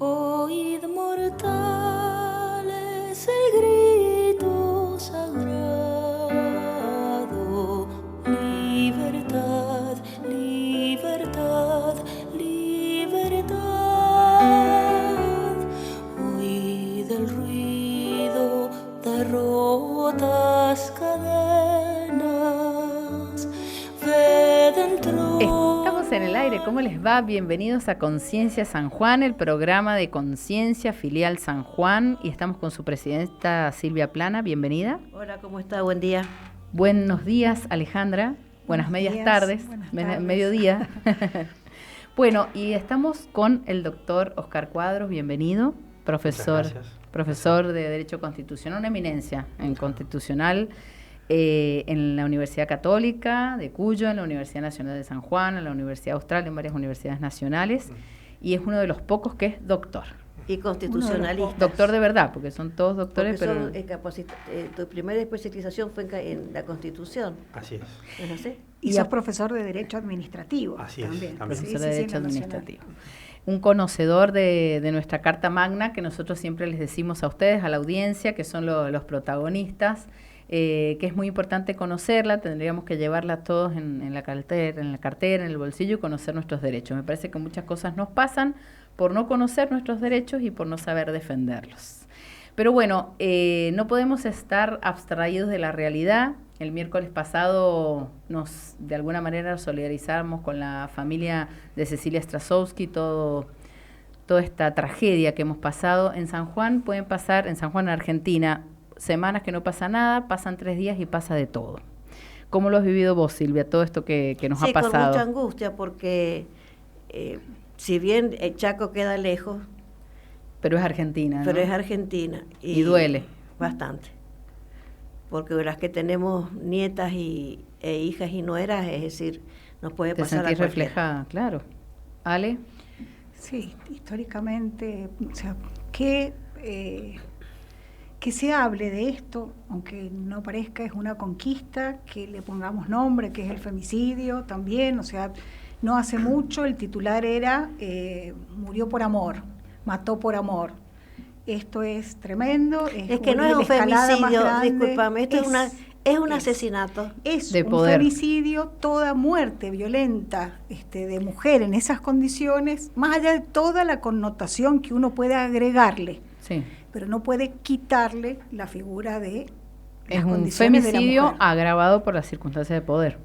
Oíd mortales el grito sagrado, libertad, libertad, libertad. Oíd el ruido de rotas cadenas, ve dentro. Estamos en el aire, ¿cómo les va? Bienvenidos a Conciencia San Juan, el programa de Conciencia Filial San Juan, y estamos con su presidenta Silvia Plana, bienvenida. Hola, ¿cómo está? Buen día. Buenos días, Alejandra. Buenas medias tardes, mediodía. Bueno, y estamos con el doctor Oscar Cuadros, bienvenido, profesor de Derecho Constitucional, una eminencia en constitucional, en la Universidad Católica de Cuyo, en la Universidad Nacional de San Juan, en la Universidad Austral, en varias universidades nacionales, y es uno de los pocos que es doctor. Y constitucionalista. Doctor de verdad, porque son todos doctores, porque pero... tu primera especialización fue en la Constitución. Así es. ¿No sé? Y sos profesor de Derecho Administrativo. Así también. es, también. Profesor de Derecho Administrativo. Un conocedor de nuestra Carta Magna, que nosotros siempre les decimos a ustedes, a la audiencia, que son los protagonistas, que es muy importante conocerla, tendríamos que llevarla todos en la cartera, en el bolsillo, y conocer nuestros derechos. Me parece que muchas cosas nos pasan por no conocer nuestros derechos y por no saber defenderlos. Pero bueno, no podemos estar abstraídos de la realidad. El miércoles pasado de alguna manera solidarizamos con la familia de Cecilia Strasowski, toda esta tragedia que hemos pasado. En San Juan pueden pasar, en San Juan, Argentina, semanas que no pasa nada, pasan 3 días y pasa de todo. ¿Cómo lo has vivido vos, Silvia, todo esto que nos ha pasado? Sí, con mucha angustia, porque si bien el Chaco queda lejos... Pero es Argentina, ¿no? Pero es Argentina. Y duele. Bastante. Porque las que tenemos nietas e hijas y nueras, es decir, nos puede pasar a cualquiera. Te sentís reflejada, claro. ¿Ale? Sí, históricamente, o sea, que se hable de esto, aunque no parezca, es una conquista, que le pongamos nombre, que es el femicidio también, o sea, no hace mucho el titular era murió por amor, mató por amor. Esto es tremendo. Es que no es un femicidio, discúlpame, esto es un asesinato. Es de un poder. Femicidio, toda muerte violenta de mujer en esas condiciones, más allá de toda la connotación que uno puede agregarle. Sí. Pero no puede quitarle la figura de es un femicidio agravado por las circunstancias de poder.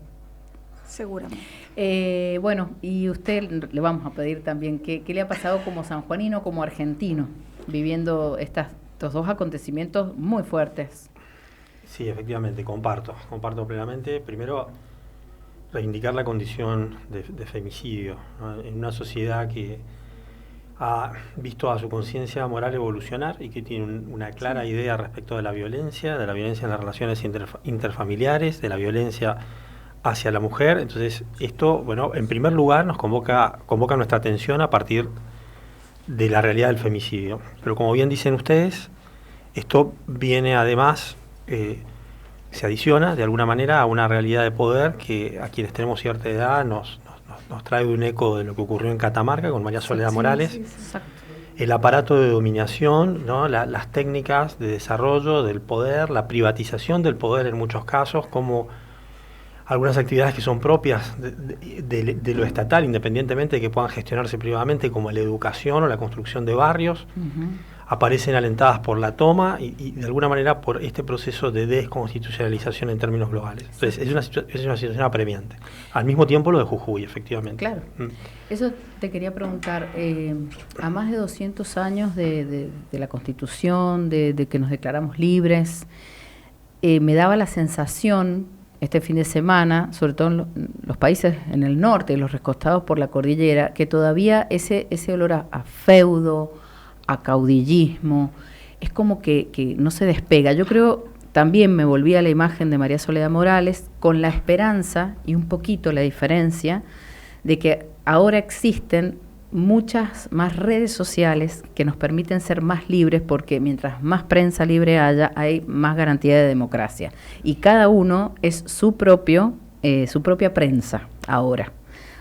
Seguramente. Bueno, y usted le vamos a pedir también qué le ha pasado como sanjuanino, como argentino, viviendo estos dos acontecimientos muy fuertes. Sí, efectivamente, comparto plenamente. Primero, reivindicar la condición de femicidio, ¿no? En una sociedad que ha visto a su conciencia moral evolucionar y que tiene una clara idea respecto de la violencia en las relaciones interfamiliares, de la violencia hacia la mujer. Entonces, esto, bueno, en primer lugar nos convoca nuestra atención a partir de la realidad del femicidio. Pero como bien dicen ustedes, esto viene además, se adiciona de alguna manera a una realidad de poder que a quienes tenemos cierta edad nos trae un eco de lo que ocurrió en Catamarca con María Soledad Morales. Sí. El aparato de dominación, ¿no? Las técnicas de desarrollo del poder, la privatización del poder en muchos casos, como algunas actividades que son propias de lo estatal, independientemente de que puedan gestionarse privadamente, como la educación o la construcción de barrios, aparecen alentadas por la toma y de alguna manera por este proceso de desconstitucionalización en términos globales. Entonces, es una situación apremiante. Al mismo tiempo lo de Jujuy, efectivamente. Claro. Eso te quería preguntar, a más de 200 años de la Constitución, de que nos declaramos libres, me daba la sensación este fin de semana, sobre todo en los países en el norte, los recostados por la cordillera, que todavía ese olor a feudo, a caudillismo, es como que no se despega. Yo creo, también me volví a la imagen de María Soledad Morales, con la esperanza, y un poquito la diferencia, de que ahora existen muchas más redes sociales que nos permiten ser más libres, porque mientras más prensa libre haya, hay más garantía de democracia. Y cada uno es su propia prensa ahora.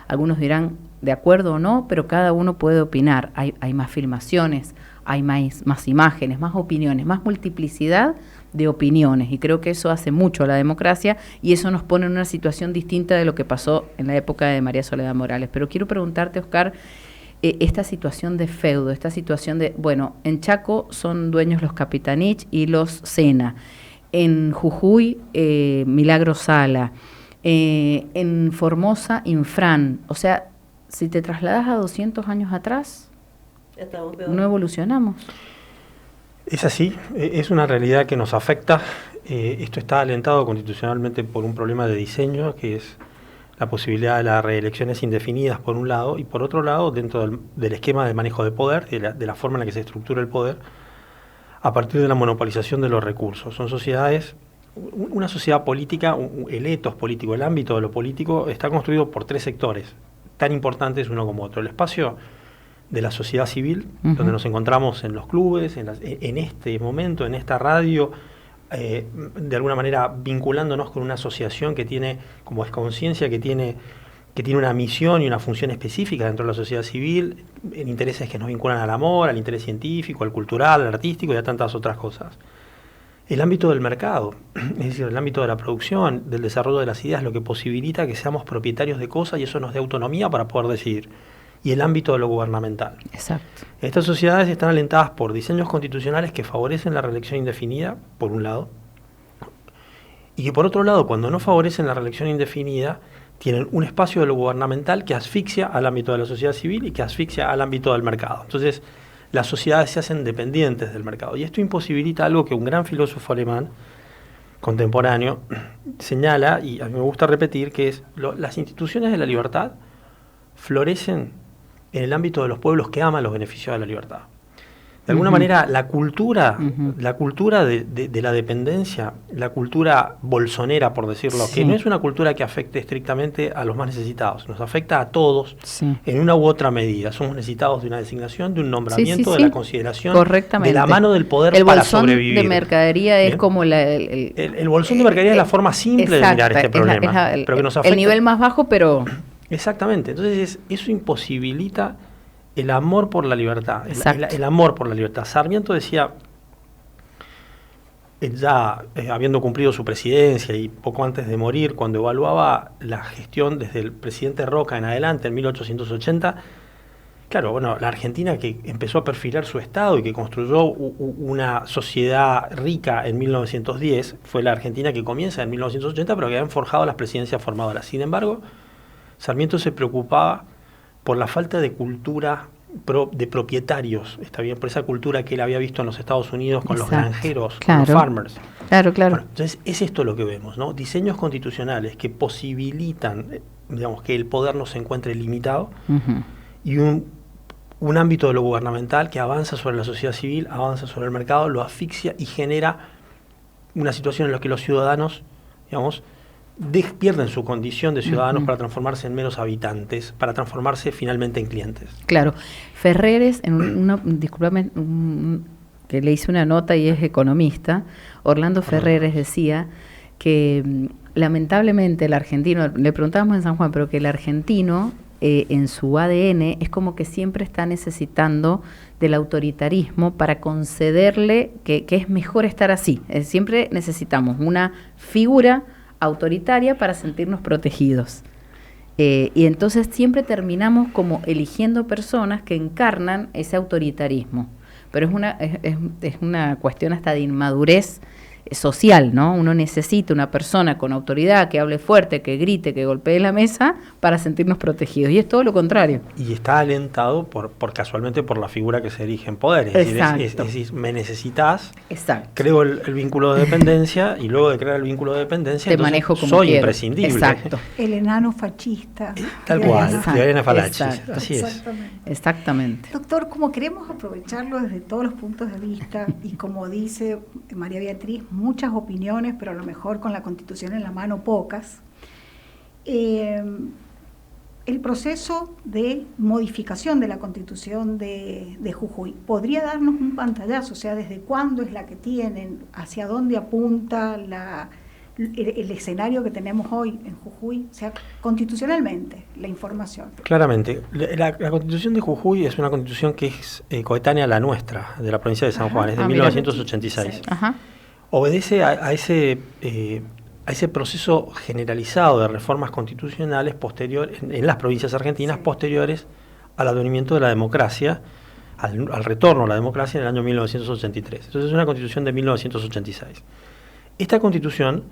Algunos dirán de acuerdo o no, pero cada uno puede opinar. Hay más filmaciones, hay más imágenes, más opiniones, más multiplicidad de opiniones, y creo que eso hace mucho a la democracia, y eso nos pone en una situación distinta de lo que pasó en la época de María Soledad Morales. Pero quiero preguntarte, Oscar, esta situación de feudo, esta situación de, bueno, en Chaco son dueños los Capitanich y los Sena, en Jujuy Milagro Sala, en Formosa Infran. O sea, si te trasladas a 200 años atrás, no evolucionamos. Es así, es una realidad que nos afecta. Esto está alentado constitucionalmente por un problema de diseño, que es la posibilidad de las reelecciones indefinidas por un lado, y por otro lado, dentro del esquema de manejo de poder, de la forma en la que se estructura el poder, a partir de la monopolización de los recursos. Son sociedades, una sociedad política, el etos político, el ámbito de lo político está construido por 3 sectores, tan importantes uno como otro. El espacio de la sociedad civil, donde nos encontramos en los clubes, en este momento, en esta radio, de alguna manera vinculándonos con una asociación que tiene, como es conciencia, que tiene una misión y una función específica dentro de la sociedad civil, en intereses que nos vinculan al amor, al interés científico, al cultural, al artístico y a tantas otras cosas. El ámbito del mercado, es decir, el ámbito de la producción, del desarrollo de las ideas, lo que posibilita que seamos propietarios de cosas y eso nos dé autonomía para poder decidir. Y el ámbito de lo gubernamental. Exacto. Estas sociedades están alentadas por diseños constitucionales que favorecen la reelección indefinida, por un lado, y que por otro lado, cuando no favorecen la reelección indefinida, tienen un espacio de lo gubernamental que asfixia al ámbito de la sociedad civil y que asfixia al ámbito del mercado. Entonces, las sociedades se hacen dependientes del mercado. Y esto imposibilita algo que un gran filósofo alemán contemporáneo señala, y a mí me gusta repetir, que es las instituciones de la libertad florecen en el ámbito de los pueblos que aman los beneficios de la libertad. De alguna manera, la cultura de la dependencia, la cultura bolsonera, por decirlo, que no es una cultura que afecte estrictamente a los más necesitados, nos afecta a todos en una u otra medida. Somos necesitados de una designación, de un nombramiento, de la consideración, de la mano del poder para sobrevivir. El bolsón de mercadería ¿Bien? Es como el bolsón de mercadería es la forma simple de mirar este problema. Pero que nos afecta. El nivel más bajo, pero... Exactamente. Entonces, eso imposibilita el amor por la libertad, el amor por la libertad. Sarmiento decía, ya habiendo cumplido su presidencia y poco antes de morir, cuando evaluaba la gestión desde el presidente Roca en adelante, en 1880, claro, bueno, la Argentina que empezó a perfilar su Estado y que construyó una sociedad rica en 1910, fue la Argentina que comienza en 1980, pero que habían forjado las presidencias formadoras. Sin embargo, Sarmiento se preocupaba por la falta de cultura de propietarios, está bien, por esa cultura que él había visto en los Estados Unidos con los granjeros, con los farmers. Claro. Bueno, entonces es esto lo que vemos, ¿no? Diseños constitucionales que posibilitan, digamos, que el poder no se encuentre limitado y un ámbito de lo gubernamental que avanza sobre la sociedad civil, avanza sobre el mercado, lo asfixia y genera una situación en la que los ciudadanos, digamos, pierden su condición de ciudadanos para transformarse en meros habitantes, para transformarse finalmente en clientes. Claro. Ferreres, discúlpame, que le hice una nota y es economista, Orlando Ferreres decía que lamentablemente el argentino, le preguntábamos en San Juan, pero que el argentino en su ADN es como que siempre está necesitando del autoritarismo para concederle que es mejor estar así. Siempre necesitamos una figura autoritaria para sentirnos protegidos. Y entonces siempre terminamos como eligiendo personas que encarnan ese autoritarismo. Pero es una cuestión hasta de inmadurez social, ¿no? Uno necesita una persona con autoridad que hable fuerte, que grite, que golpee la mesa para sentirnos protegidos. Y es todo lo contrario. Y está alentado por casualmente por la figura que se erige en poder. Es decir, me necesitas, creo el vínculo de dependencia y luego de crear el vínculo de dependencia, te manejo como soy quiero. Imprescindible. Exacto. El enano fascista. Tal cual, de Elena Falachis. Así es. Exactamente. Doctor, como queremos aprovecharlo desde todos los puntos de vista y como dice María Beatriz, muchas opiniones, pero a lo mejor con la Constitución en la mano pocas. El proceso de modificación de la Constitución de Jujuy, ¿podría darnos un pantallazo? O sea, ¿desde cuándo es la que tienen? ¿Hacia dónde apunta la el escenario que tenemos hoy en Jujuy, o sea, constitucionalmente, la información. Claramente, la Constitución de Jujuy es una constitución que es coetánea a la nuestra, de la provincia de San Juan, es de 1986. Sí. Ajá. Obedece a ese proceso generalizado de reformas constitucionales en las provincias argentinas posteriores al advenimiento de la democracia, al retorno a la democracia en el año 1983. Entonces es una constitución de 1986. Esta constitución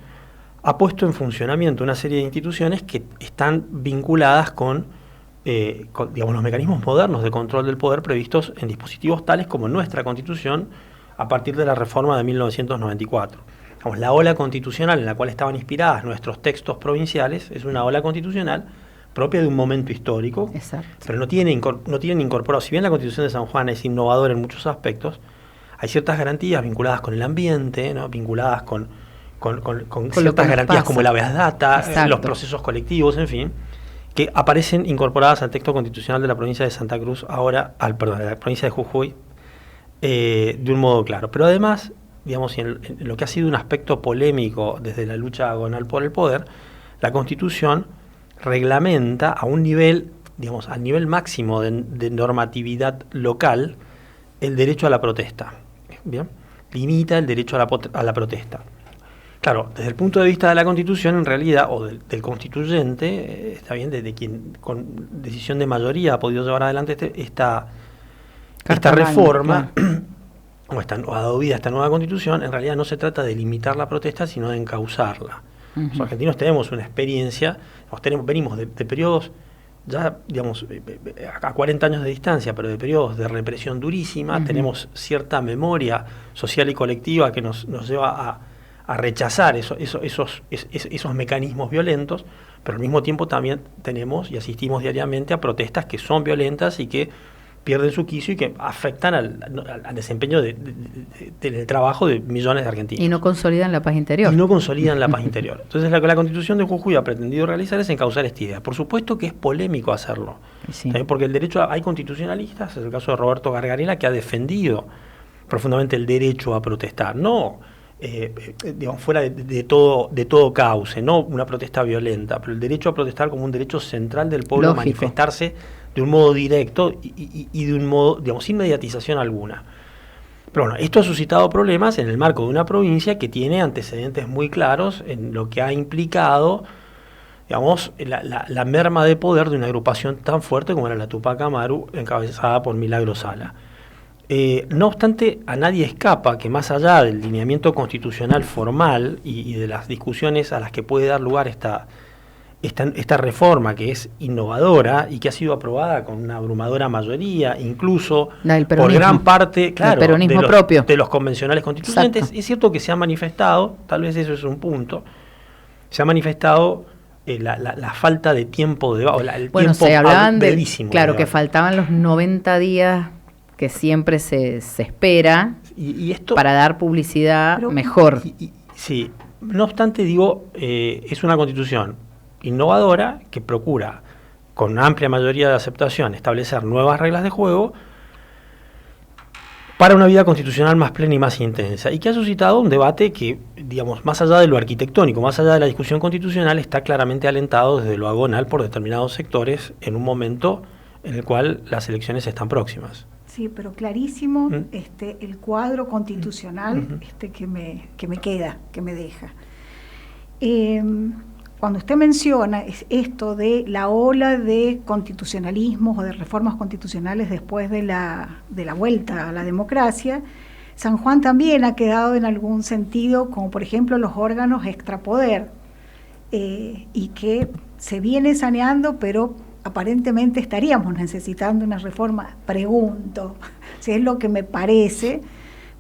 ha puesto en funcionamiento una serie de instituciones que están vinculadas con digamos, los mecanismos modernos de control del poder previstos en dispositivos tales como nuestra Constitución a partir de la reforma de 1994. Digamos, la ola constitucional en la cual estaban inspiradas nuestros textos provinciales es una ola constitucional propia de un momento histórico, Exacto. pero no tienen incorporado, si bien la Constitución de San Juan es innovadora en muchos aspectos, hay ciertas garantías vinculadas con el ambiente, ¿no? Vinculadas con ciertas garantías como el habeas data, los procesos colectivos, en fin, que aparecen incorporadas al texto constitucional de la provincia de Santa Cruz, ahora, de la provincia de Jujuy, de un modo claro. Pero además, digamos, en lo que ha sido un aspecto polémico desde la lucha agonal por el poder, la Constitución reglamenta a un nivel, digamos, al nivel máximo de normatividad local, el derecho a la protesta. ¿Bien? Limita el derecho a la protesta. Claro, desde el punto de vista de la Constitución, en realidad, o del constituyente, está bien, de quien con decisión de mayoría ha podido llevar adelante esta reforma, claro. o adobida esta nueva Constitución, en realidad no se trata de limitar la protesta, sino de encauzarla. Uh-huh. Los argentinos tenemos una experiencia, venimos de periodos ya, digamos, a 40 años de distancia, pero de periodos de represión durísima. Uh-huh. Tenemos cierta memoria social y colectiva que nos lleva a rechazar esos mecanismos violentos, pero al mismo tiempo también tenemos y asistimos diariamente a protestas que son violentas y que pierden su quicio y que afectan al desempeño del trabajo de millones de argentinos. Y no consolidan la paz interior. Entonces la Constitución de Jujuy ha pretendido realizar es encauzar esta idea. Por supuesto que es polémico hacerlo, sí. Porque el derecho hay constitucionalistas, es el caso de Roberto Gargarella, que ha defendido profundamente el derecho a protestar, no digamos, fuera de todo cauce, no una protesta violenta, pero el derecho a protestar como un derecho central del pueblo, a manifestarse de un modo directo y de un modo, digamos, sin mediatización alguna. Pero bueno, esto ha suscitado problemas en el marco de una provincia que tiene antecedentes muy claros en lo que ha implicado, digamos, la merma de poder de una agrupación tan fuerte como era la Tupac Amaru, encabezada por Milagro Sala. No obstante, a nadie escapa que más allá del lineamiento constitucional formal y de las discusiones a las que puede dar lugar esta reforma, que es innovadora y que ha sido aprobada con una abrumadora mayoría, incluso por gran parte, claro, de los convencionales constituyentes. Exacto. Es cierto que se ha manifestado, tal vez eso es un punto, se ha manifestado la falta de tiempo de el tiempo se hablaban claro, que faltaban los 90 días que siempre se espera y esto, para dar publicidad mejor. Sí, no obstante, digo, es una constitución innovadora que procura, con amplia mayoría de aceptación, establecer nuevas reglas de juego para una vida constitucional más plena y más intensa, y que ha suscitado un debate que, digamos, más allá de lo arquitectónico, más allá de la discusión constitucional, está claramente alentado desde lo agonal por determinados sectores en un momento en el cual las elecciones están próximas. Sí, pero clarísimo el cuadro constitucional que me deja. Cuando usted menciona esto de la ola de constitucionalismos o de reformas constitucionales después de la vuelta a la democracia, San Juan también ha quedado en algún sentido, como por ejemplo los órganos extrapoder, y que se viene saneando, pero aparentemente estaríamos necesitando una reforma, pregunto, si es lo que me parece.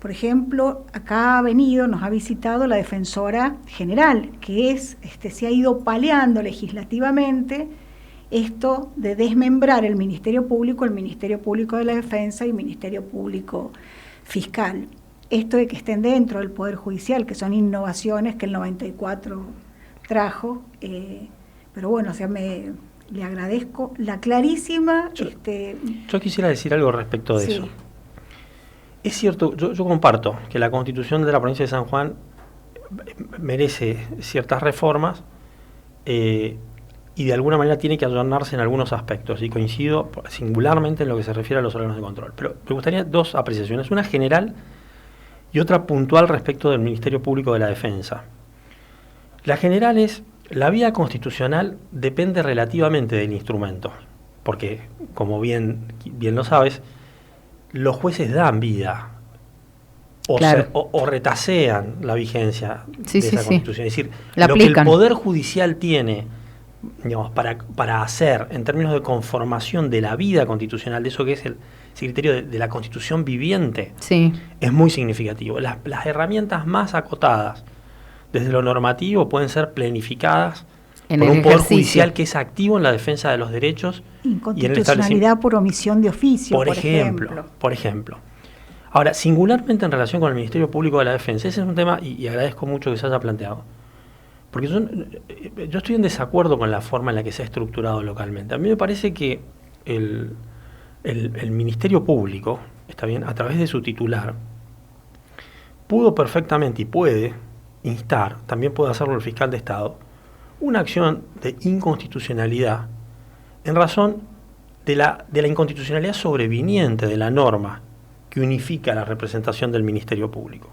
Por ejemplo, acá nos ha visitado la defensora general, que se ha ido paleando legislativamente esto de desmembrar el Ministerio Público de la Defensa y el Ministerio Público Fiscal. Esto de que estén dentro del Poder Judicial, que son innovaciones que el 94 trajo, pero bueno, le agradezco la clarísima... Yo quisiera decir algo respecto de eso. Es cierto, yo comparto que la Constitución de la provincia de San Juan merece ciertas reformas y de alguna manera tiene que ayornarse en algunos aspectos, y coincido singularmente en lo que se refiere a los órganos de control. Pero me gustaría dos apreciaciones, una general y otra puntual respecto del Ministerio Público de la Defensa. La general es: la vía constitucional depende relativamente del instrumento, porque, como bien lo sabes, los jueces dan vida claro, o retasean la vigencia sí, de sí, esa sí. Constitución. Es decir, La lo que aplican. el Poder Judicial tiene, digamos, para hacer en términos de conformación de la vida constitucional, de eso que es ese criterio de la Constitución viviente, Sí, es muy significativo. Las herramientas más acotadas desde lo normativo pueden ser planificadas en por el un Poder ejercicio. Judicial que es activo en la defensa de los derechos y en el establecimiento. Inconstitucionalidad por omisión de oficio, Por ejemplo. Ahora, singularmente en relación con el Ministerio Público de la Defensa, ese es un tema, y agradezco mucho que se haya planteado, porque yo estoy en desacuerdo con la forma en la que se ha estructurado localmente. A mí me parece que el Ministerio Público, está bien, a través de su titular, pudo perfectamente y puede instar, también puede hacerlo el fiscal de Estado, una acción de inconstitucionalidad en razón de la inconstitucionalidad sobreviniente de la norma que unifica la representación del Ministerio Público.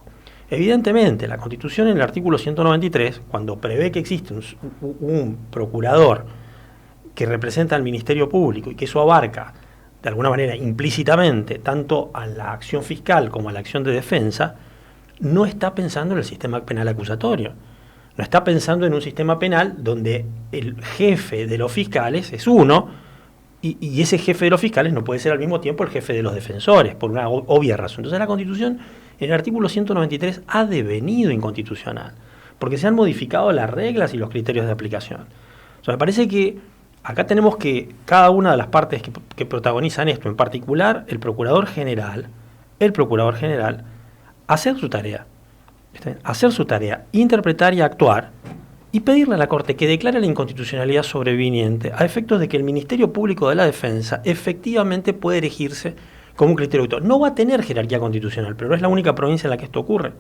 Evidentemente, la Constitución en el artículo 193, cuando prevé que existe un procurador que representa al Ministerio Público y que eso abarca, de alguna manera, implícitamente, tanto a la acción fiscal como a la acción de defensa, no está pensando en el sistema penal acusatorio. No está pensando en un sistema penal donde el jefe de los fiscales es uno, y ese jefe de los fiscales no puede ser al mismo tiempo el jefe de los defensores, por una obvia razón. Entonces la Constitución, en el artículo 193, ha devenido inconstitucional, porque se han modificado las reglas y los criterios de aplicación. O sea, me parece que acá tenemos que, cada una de las partes que protagonizan esto, en particular el Procurador General, hacer su tarea, interpretar y actuar, y pedirle a la Corte que declare la inconstitucionalidad sobreviniente a efectos de que el Ministerio Público de la Defensa efectivamente puede erigirse como un criterio autor. No va a tener jerarquía constitucional, pero no es la única provincia en la que esto ocurre.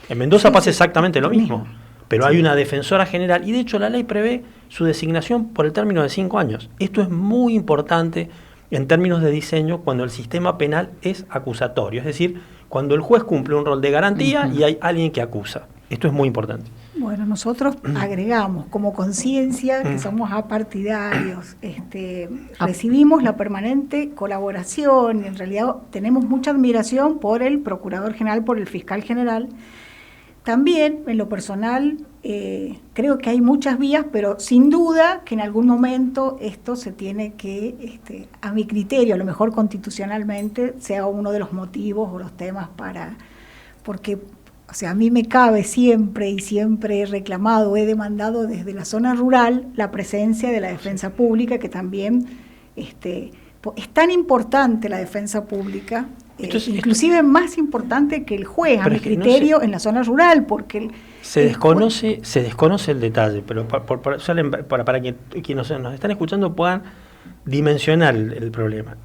En Mendoza pasa exactamente lo mismo, pero hay una defensora general, y de hecho la ley prevé su designación por el término de 5 años. Esto es muy importante en términos de diseño cuando el sistema penal es acusatorio, es decir, cuando el juez cumple un rol de garantía y hay alguien que acusa. Esto es muy importante. Bueno, nosotros agregamos como conciencia que somos apartidarios, recibimos la permanente colaboración, en realidad tenemos mucha admiración por el Procurador General, por el Fiscal General. También, en lo personal, creo que hay muchas vías, pero sin duda que en algún momento esto se tiene que, a mi criterio, a lo mejor constitucionalmente, sea uno de los motivos o los temas porque, o sea, a mí me cabe siempre y siempre he reclamado, he demandado desde la zona rural la presencia de la defensa pública, que también es tan importante la defensa pública. Inclusive más importante que el juez, a mi criterio, en la zona rural, porque se desconoce el detalle, pero para que quienes nos están escuchando puedan dimensionar el problema.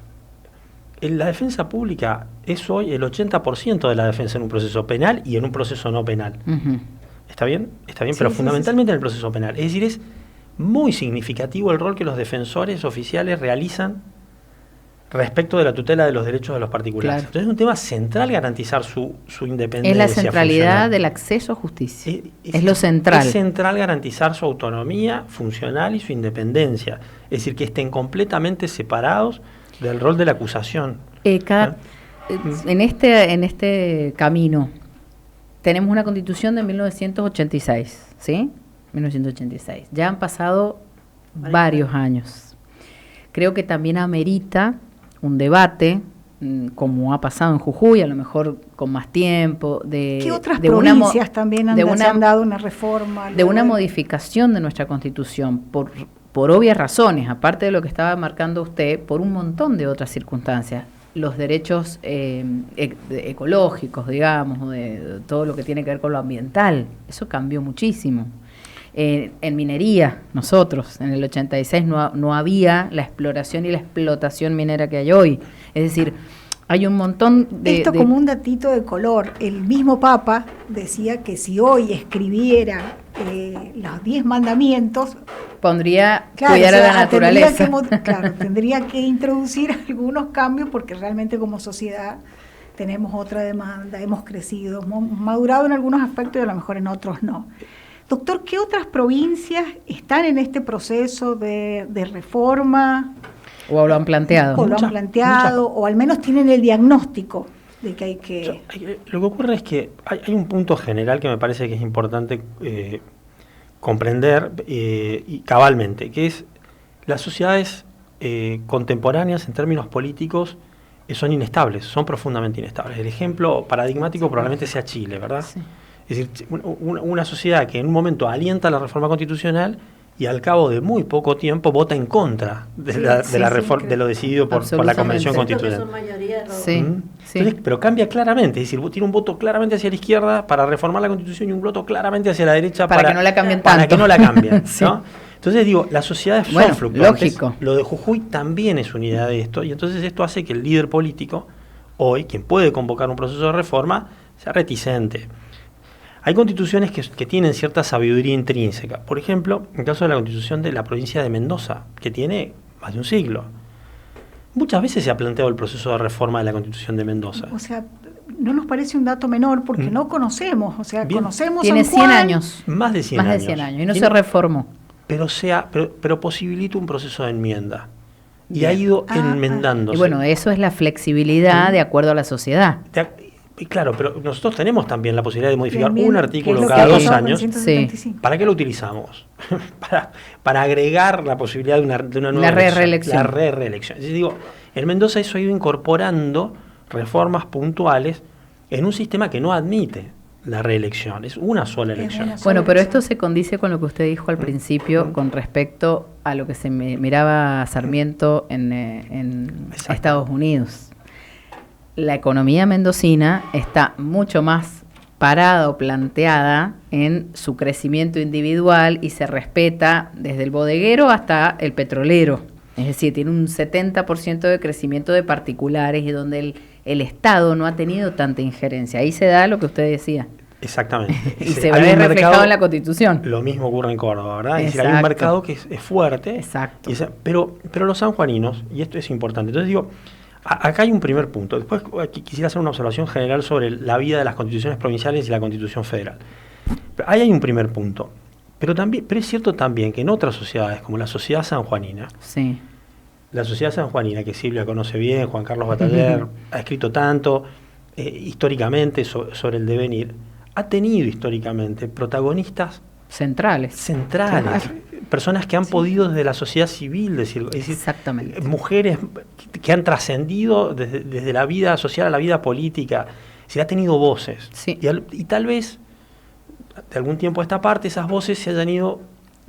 La defensa pública es hoy el 80% de la defensa en un proceso penal y en un proceso no penal. Uh-huh. ¿Está bien? Está bien, sí, pero fundamentalmente en el proceso penal. Es decir, es muy significativo el rol que los defensores oficiales realizan respecto de la tutela de los derechos de los particulares. Claro. Entonces es un tema central garantizar su independencia. Es la centralidad funcional del acceso a justicia. Es lo central. Es central garantizar su autonomía funcional y su independencia. Es decir, que estén completamente separados del rol de la acusación. En este camino tenemos una Constitución de 1986, ¿sí? 1986. Ya han pasado varios años. Creo que también amerita un debate, como ha pasado en Jujuy, a lo mejor con más tiempo, ¿qué otras provincias también han dado una reforma? De una modificación de nuestra Constitución, por obvias razones, aparte de lo que estaba marcando usted, por un montón de otras circunstancias. Los derechos ecológicos, digamos, o de todo lo que tiene que ver con lo ambiental, eso cambió muchísimo. En minería, nosotros, en el 86 no había la exploración y la explotación minera que hay hoy. Es decir, Hay un montón Esto como un datito de color. El mismo Papa decía que si hoy escribiera los 10 mandamientos, pondría claro, cuidar o sea, a la naturaleza. Tendría que introducir algunos cambios porque realmente como sociedad tenemos otra demanda, hemos crecido, hemos madurado en algunos aspectos y a lo mejor en otros no. Doctor, ¿qué otras provincias están en este proceso de reforma? O lo han planteado. O lo han planteado, o al menos tienen el diagnóstico de que hay que... Lo que ocurre es que hay un punto general que me parece que es importante comprender y cabalmente, que es las sociedades contemporáneas en términos políticos son inestables, son profundamente inestables. El ejemplo paradigmático probablemente sea Chile, ¿verdad? Sí. Es decir, una sociedad que en un momento alienta la reforma constitucional y al cabo de muy poco tiempo vota en contra de la reforma, de lo decidido por la Convención Constitucional. Sí, sí. Entonces, pero cambia claramente, es decir, tiene un voto claramente hacia la izquierda para reformar la Constitución y un voto claramente hacia la derecha para que no la cambien para tanto. que no la cambien, Sí. ¿no? Entonces digo, las sociedades son Bueno, fluctuantes. lógico. Lo de Jujuy también es unidad de esto, y entonces esto hace que el líder político, hoy, quien puede convocar un proceso de reforma, sea reticente. Hay constituciones que tienen cierta sabiduría intrínseca. Por ejemplo, en el caso de la constitución de la provincia de Mendoza, que tiene más de un siglo. Muchas veces se ha planteado el proceso de reforma de la constitución de Mendoza. O sea, no nos parece un dato menor porque no conocemos, o sea, Bien. conocemos Tiene San Juan, 100 años. Más de 100 Más años. de 100 años. Y no Tiene- se reformó. pero posibilita un proceso de enmienda. Y Bien. ha ido Ah, enmendándose. Y bueno, eso es la flexibilidad de acuerdo a la sociedad. Y claro, pero nosotros tenemos también la posibilidad de modificar Bien, un que artículo es lo cada que 2 pasó con el años. 175. ¿Para qué lo utilizamos? para agregar la posibilidad de una nueva reelección. La reelección. Es decir, digo, en Mendoza eso ha ido incorporando reformas puntuales en un sistema que no admite la reelección. Es una sola Es elección. una sola Bueno, pero elección. esto se condice con lo que usted dijo al principio con respecto a lo que se miraba Sarmiento en Exacto. Estados Unidos. La economía mendocina está mucho más parada o planteada en su crecimiento individual y se respeta desde el bodeguero hasta el petrolero. Es decir, tiene un 70% de crecimiento de particulares y donde el Estado no ha tenido tanta injerencia. Ahí se da lo que usted decía. Exactamente. Y se Hay ve un reflejado mercado- en la Constitución. Lo mismo ocurre en Córdoba, ¿verdad? Es decir, hay un Exacto. mercado que es fuerte. Exacto. Pero los sanjuaninos, y esto es importante, entonces digo, acá hay un primer punto. Después quisiera hacer una observación general sobre la vida de las constituciones provinciales y la Constitución federal. Ahí hay un primer punto. Pero es cierto también que en otras sociedades, como la sociedad sanjuanina, Sí. la sociedad sanjuanina, que Silvia conoce bien, Juan Carlos Bataller ha escrito tanto históricamente sobre el devenir, ha tenido históricamente protagonistas Centrales. centrales, personas que han podido desde la sociedad civil, es decir, Exactamente. mujeres que han trascendido desde la vida social a la vida política, se ha tenido voces. Sí. Y tal vez, de algún tiempo a esta parte, esas voces se hayan ido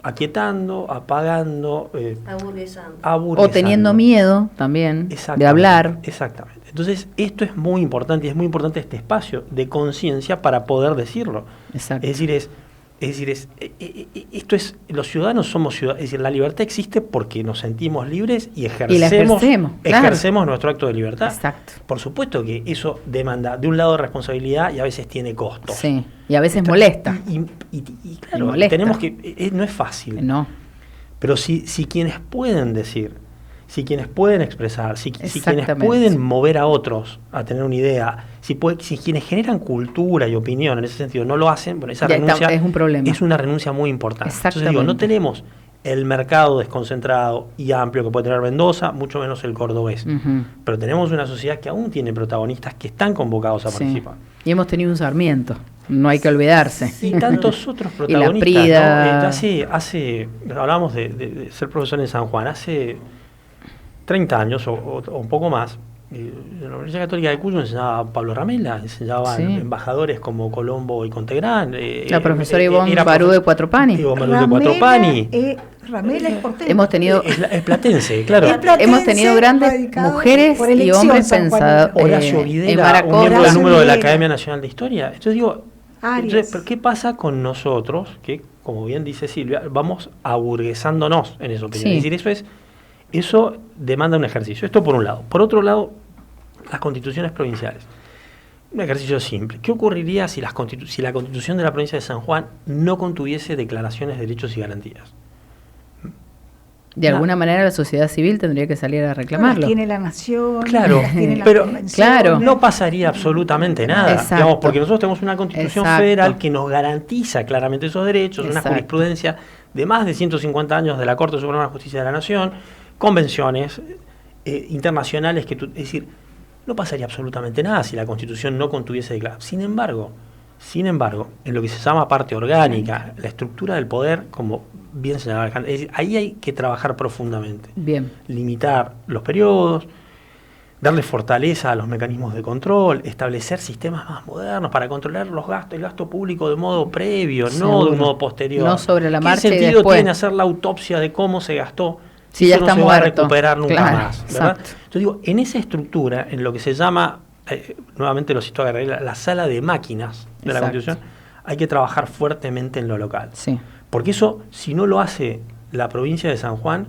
aquietando, apagando, Aburguesando. O teniendo miedo también de Exactamente, hablar. Exactamente. Entonces, esto es muy importante y es muy importante este espacio de conciencia para poder decirlo. Exacto. Es decir, esto es, los ciudadanos somos ciudadanos, es decir, la libertad existe porque nos sentimos libres y Y la ejercemos, ejercemos, claro. ejercemos nuestro acto de libertad. Exacto. Por supuesto que eso demanda de un lado responsabilidad y a veces tiene costos. Sí. Y a veces molesta. Y claro, molesta. tenemos que, no es fácil. No. Pero si quienes pueden decir, si quienes pueden expresar, si quienes Exactamente. pueden mover a otros a tener una idea, si quienes generan cultura y opinión en ese sentido no lo hacen, bueno, esa Ya renuncia es un problema. es una renuncia muy importante. Entonces digo, no Exactamente. tenemos el mercado desconcentrado y amplio que puede tener Mendoza, mucho menos el cordobés. Ujú. Pero tenemos una sociedad que aún tiene protagonistas que están convocados a Sí. participar. Y hemos tenido un Sarmiento. No hay que olvidarse. Y tantos otros Y la protagonistas. Prida. ¿No? Hablábamos de ser profesor en San Juan. Hace 30 años o un poco más, en la Universidad Católica de Cuyo enseñaba Pablo Ramela, enseñaban Sí. embajadores como Colombo y Contegrán. La profesora Ivonne era Barú de Cuatro Pani. Ivonne Barú de Cuatro Pani. Ramela es porteña. Hemos tenido, Es platense, claro. Es platense, hemos tenido grandes radicado mujeres por y elección hombres sanjuanino. pensadores. Horacio en Videla, un Maracó. miembro del Horacio número de la Videla. Academia Nacional de Historia. Entonces digo, Arias. ¿pero qué pasa con nosotros que, como bien dice Silvia, vamos aburguesándonos en eso? Sí. Es decir, eso demanda un ejercicio. Esto por un lado. Por otro lado, las constituciones provinciales. Un ejercicio simple. ¿Qué ocurriría si la Constitución de la provincia de San Juan no contuviese declaraciones de derechos y garantías? De alguna manera la sociedad civil tendría que salir a reclamarlo. Las tiene la nación, Claro, las tiene las pero convenciones. no pasaría absolutamente nada. Exacto. Digamos, porque nosotros tenemos una Constitución Exacto. federal que nos garantiza claramente esos derechos, una Exacto. jurisprudencia de más de 150 años de la Corte Suprema de Justicia de la Nación, convenciones internacionales que es decir, no pasaría absolutamente nada si la Constitución no contuviese declaración. Sin embargo, en lo que se llama parte orgánica, la estructura del poder, como bien señalaba Alejandra, es decir, ahí hay que trabajar profundamente. Bien. Limitar los periodos, darle fortaleza a los mecanismos de control, establecer sistemas más modernos para controlar los gastos, el gasto público de modo previo, no Seguro. de un modo posterior. No sobre la marcha y ¿Qué sentido después? tiene hacer la autopsia de cómo se gastó? Si ya eso está no se va a muerto. recuperar nunca Claro, más, ¿verdad? exacto. Entonces digo, en esa estructura, en lo que se llama, nuevamente lo cito a Garrett, la sala de máquinas de la Exacto. Constitución, hay que trabajar fuertemente en lo local. Sí. Porque eso, si no lo hace la provincia de San Juan,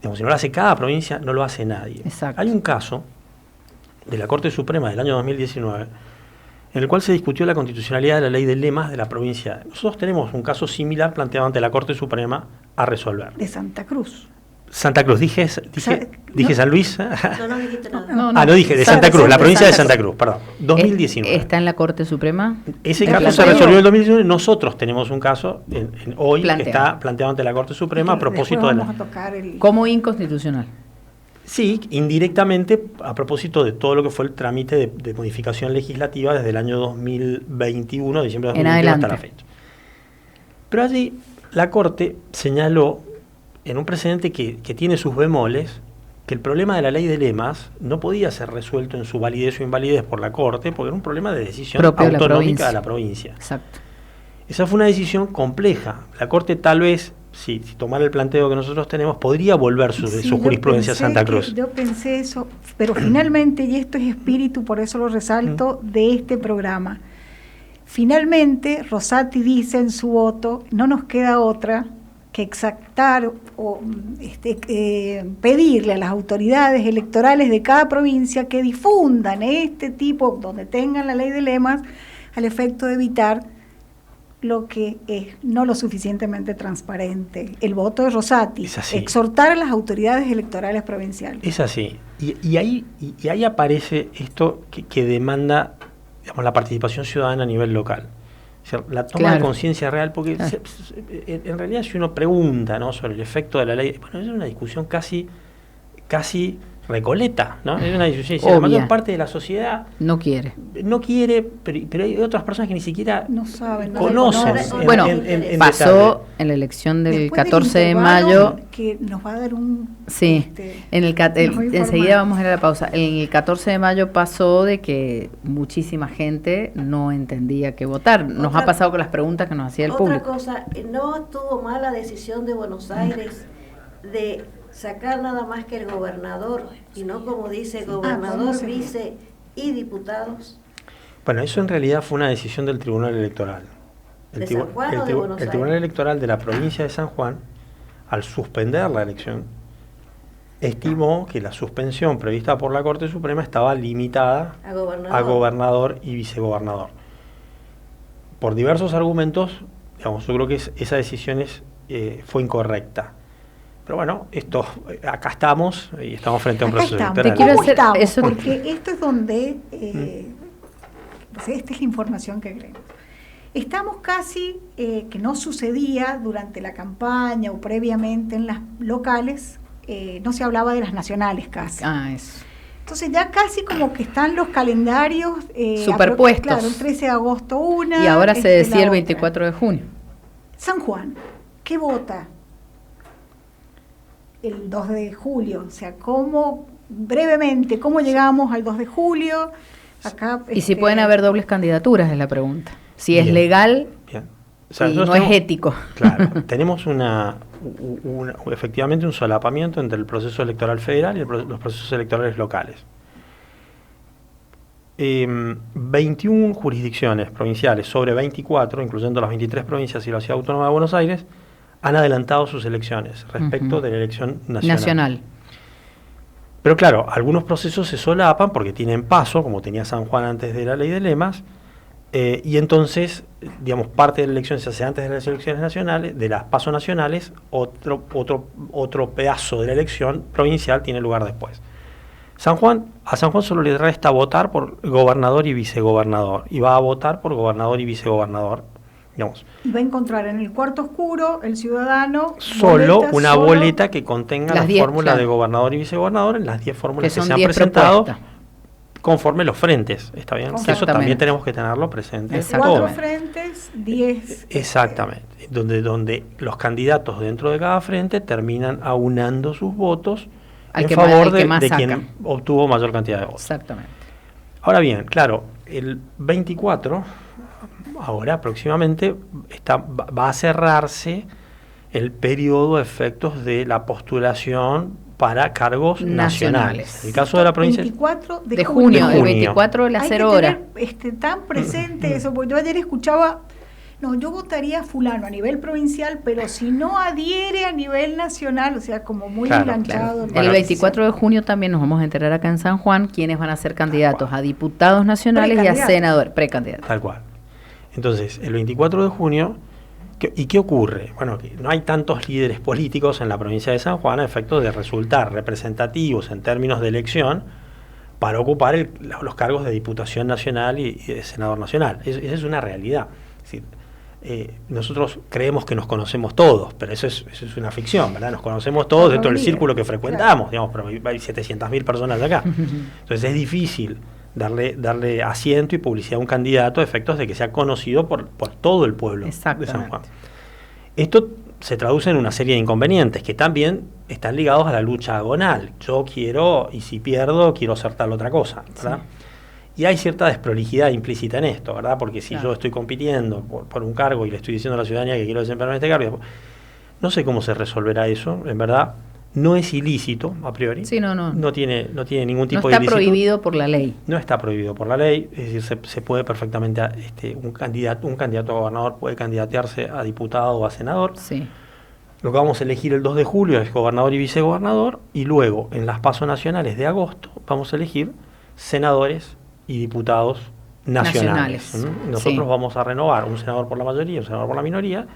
digamos, si no lo hace cada provincia, no lo hace nadie. Exacto. Hay un caso de la Corte Suprema del año 2019 en el cual se discutió la constitucionalidad de la ley de lemas de la provincia. Nosotros tenemos un caso similar planteado ante la Corte Suprema a resolver. De Santa Cruz. Santa Cruz, dije no. San Luis. No dijiste nada. No dije, de Santa Cruz, la provincia de Santa Cruz, perdón, 2019. ¿Está en la Corte Suprema? Ese ¿El caso se planteo? resolvió en el 2019. Nosotros tenemos un caso hoy Planteado. que está planteado ante la Corte Suprema a propósito de Después la... vamos a tocar el... Como inconstitucional. Sí, indirectamente a propósito de todo lo que fue el trámite de modificación legislativa desde el año 2021, diciembre de En 2021 adelante. hasta la fecha. Pero allí la Corte señaló, en un precedente que tiene sus bemoles, que el problema de la ley de lemas no podía ser resuelto en su validez o invalidez por la Corte, porque era un problema de decisión Propio de la autonómica de la provincia. provincia. Exacto. Esa fue una decisión compleja. La Corte tal vez, si tomara el planteo que nosotros tenemos, podría volver Sí, su yo jurisprudencia a pensé Santa Cruz. yo pensé eso, pero finalmente, y esto es espíritu, por eso lo resalto, de este programa. Finalmente, Rosati dice en su voto, no nos queda otra que exactar o pedirle a las autoridades electorales de cada provincia que difundan este tipo, donde tengan la ley de lemas, al efecto de evitar lo que es no lo suficientemente transparente. El voto de Rosati, Es así. exhortar a las autoridades electorales provinciales. Es así. Y ahí aparece esto que demanda, digamos, la participación ciudadana a nivel local. O sea, la toma Claro. de conciencia real, porque Claro. en realidad si uno pregunta, ¿no?, sobre el efecto de la ley, bueno, es una discusión casi recoleta, ¿no? Es una discusión, la Obvia. mayor parte de la sociedad No quiere. no quiere, pero hay otras personas que ni siquiera No saben, no conocen. reconocen. Bueno, en pasó detalle. en la elección del Después 14 de intervalo, mayo. que nos va a dar un... Sí, en el, nos va a informar. enseguida vamos a ir a la pausa. En el 14 de mayo pasó de que muchísima gente no entendía qué votar. Nos Otra- ha pasado con las preguntas que nos hacía el Otra público. cosa, no estuvo mal la decisión de Buenos Aires de sacar nada más que el gobernador y no como dice gobernador, ¿cómo se- vice y diputados. Bueno, eso en realidad fue una decisión del Tribunal Electoral. ¿De San Juan o de Buenos el Tribunal Aires? Electoral de la provincia de San Juan, al suspender la elección, estimó que la suspensión prevista por la Corte Suprema estaba limitada A gobernador. a gobernador y vicegobernador. Por diversos argumentos, digamos, yo creo que esa decisión fue incorrecta. Pero bueno, acá estamos y estamos frente a un Acá proceso estamos. electoral. quiero ¿Cómo hacer- estamos? eso- Porque esto es donde... pues esta es la información que queremos. Estamos casi, que no sucedía durante la campaña o previamente en las locales, no se hablaba de las nacionales casi. Ah, eso. Entonces ya casi como que están los calendarios Superpuestos. Claro, el 13 de agosto una. Y ahora se la decía el otra. 24 de junio. San Juan, ¿qué vota el 2 de julio? O sea, brevemente, ¿cómo llegamos al 2 de julio? Acá, Y si pueden haber dobles candidaturas es la pregunta. Si es Bien. legal Bien. O sea, y nosotros no es tenemos- ético. Claro, tenemos efectivamente un solapamiento entre el proceso electoral federal y los procesos electorales locales. 21 jurisdicciones provinciales sobre 24, incluyendo las 23 provincias y la Ciudad Autónoma de Buenos Aires, han adelantado sus elecciones respecto Ujú. de la elección nacional. Nacional. Pero claro, algunos procesos se solapan porque tienen paso, como tenía San Juan antes de la ley de lemas, y entonces, digamos, parte de la elección se hace antes de las elecciones nacionales, de las pasos nacionales, otro pedazo de la elección provincial tiene lugar después. A San Juan solo le resta votar por gobernador y vicegobernador, y va a votar por gobernador y vicegobernador, digamos. Y va a encontrar en el cuarto oscuro el ciudadano Solo una boleta que contenga las la 10, fórmula claro, de gobernador y vicegobernador en las 10 fórmulas que son se han 10 presentado, propuestas. conforme los frentes, ¿está bien? Que eso también tenemos que tenerlo presente. Cuatro frentes, 10. Exactamente, donde los candidatos dentro de cada frente terminan aunando sus votos en favor de quien obtuvo mayor cantidad de votos. Exactamente. Ahora bien, claro, el 24, ahora próximamente, va a cerrarse el periodo de efectos de la postulación para cargos nacionales. El caso de la provincia 24 de junio, el 24 de las 0 horas. Hay que tener tan presente eso, porque yo ayer escuchaba, no, yo votaría a fulano a nivel provincial, pero si no adhiere a nivel nacional, o sea, como muy enganchado. Claro. El 24 de junio también nos vamos a enterar acá en San Juan quiénes van a ser candidatos a diputados nacionales y a senadores, precandidatos. Tal cual. Entonces, el 24 de junio, ¿y qué ocurre? Bueno, que no hay tantos líderes políticos en la provincia de San Juan a efecto de resultar representativos en términos de elección para ocupar los cargos de diputación nacional y de senador nacional. Esa es una realidad. Es decir, nosotros creemos que nos conocemos todos, pero eso es una ficción, ¿verdad? Nos conocemos todos dentro del círculo que frecuentamos, digamos, pero hay 700.000 personas acá. Entonces es difícil darle asiento y publicidad a un candidato a efectos de que sea conocido por todo el pueblo de San Juan. Esto se traduce en una serie de inconvenientes que también están ligados a la lucha agonal. Yo quiero, y si pierdo, quiero hacer tal otra cosa, ¿verdad? Sí. Y hay cierta desprolijidad implícita en esto, ¿verdad? Porque si yo estoy compitiendo por un cargo y le estoy diciendo a la ciudadanía que quiero desempeñarme este cargo, no sé cómo se resolverá eso, en verdad. No es ilícito, a priori. Sí, no tiene ningún tipo de ilícito. No está prohibido por la ley. No está prohibido por la ley, es decir, se puede perfectamente, un candidato a gobernador puede candidatearse a diputado o a senador. Sí. Lo que vamos a elegir el 2 de julio es gobernador y vicegobernador, y luego, en las pasos nacionales de agosto, vamos a elegir senadores y diputados nacionales. Nosotros vamos a renovar un senador por la mayoría, un senador por la minoría,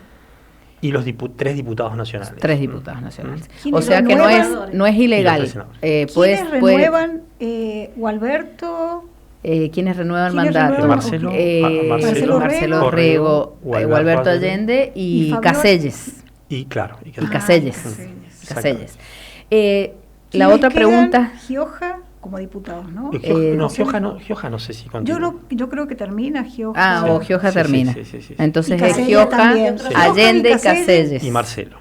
y los 3 diputados nacionales. 3 diputados nacionales. O sea que no es ilegal. ¿Quiénes renuevan? Gualberto. ¿Quiénes renuevan mandato? Marcelo Rego, Gualberto Allende y Caselles. Y Caselles. La otra pregunta. Gioja como diputados, ¿no? Gioja no sé si continúa. Yo creo que termina Gioja. Gioja termina. Sí. Entonces es Gioja, Allende y Caselles. Y Marcelo.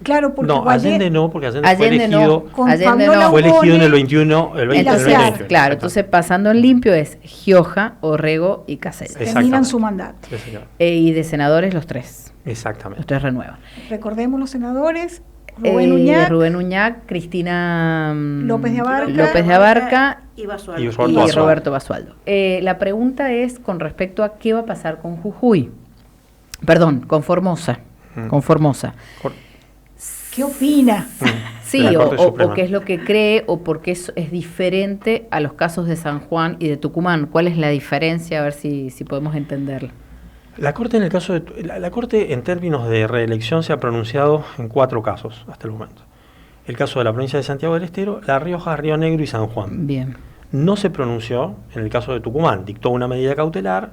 Claro, porque Allende no, porque Allende fue elegido. Allende fue elegido en el 21, el 20. Claro, entonces pasando en limpio es Gioja, Orrego y Caselles. Terminan su mandato. Y de senadores los 3. Exactamente. Los 3 renuevan. Recordemos los senadores. Rubén Uñac, Cristina López de Abarca y Roberto Basualdo. La pregunta es con respecto a qué va a pasar con Jujuy. Perdón, con Formosa. Con Formosa. ¿Qué opina? Sí, o qué es lo que cree, o por qué es diferente a los casos de San Juan y de Tucumán. ¿Cuál es la diferencia? A ver si podemos entenderla. La Corte la Corte en términos de reelección se ha pronunciado en 4 casos hasta el momento. El caso de la provincia de Santiago del Estero, La Rioja, Río Negro y San Juan. Bien. No se pronunció en el caso de Tucumán, dictó una medida cautelar,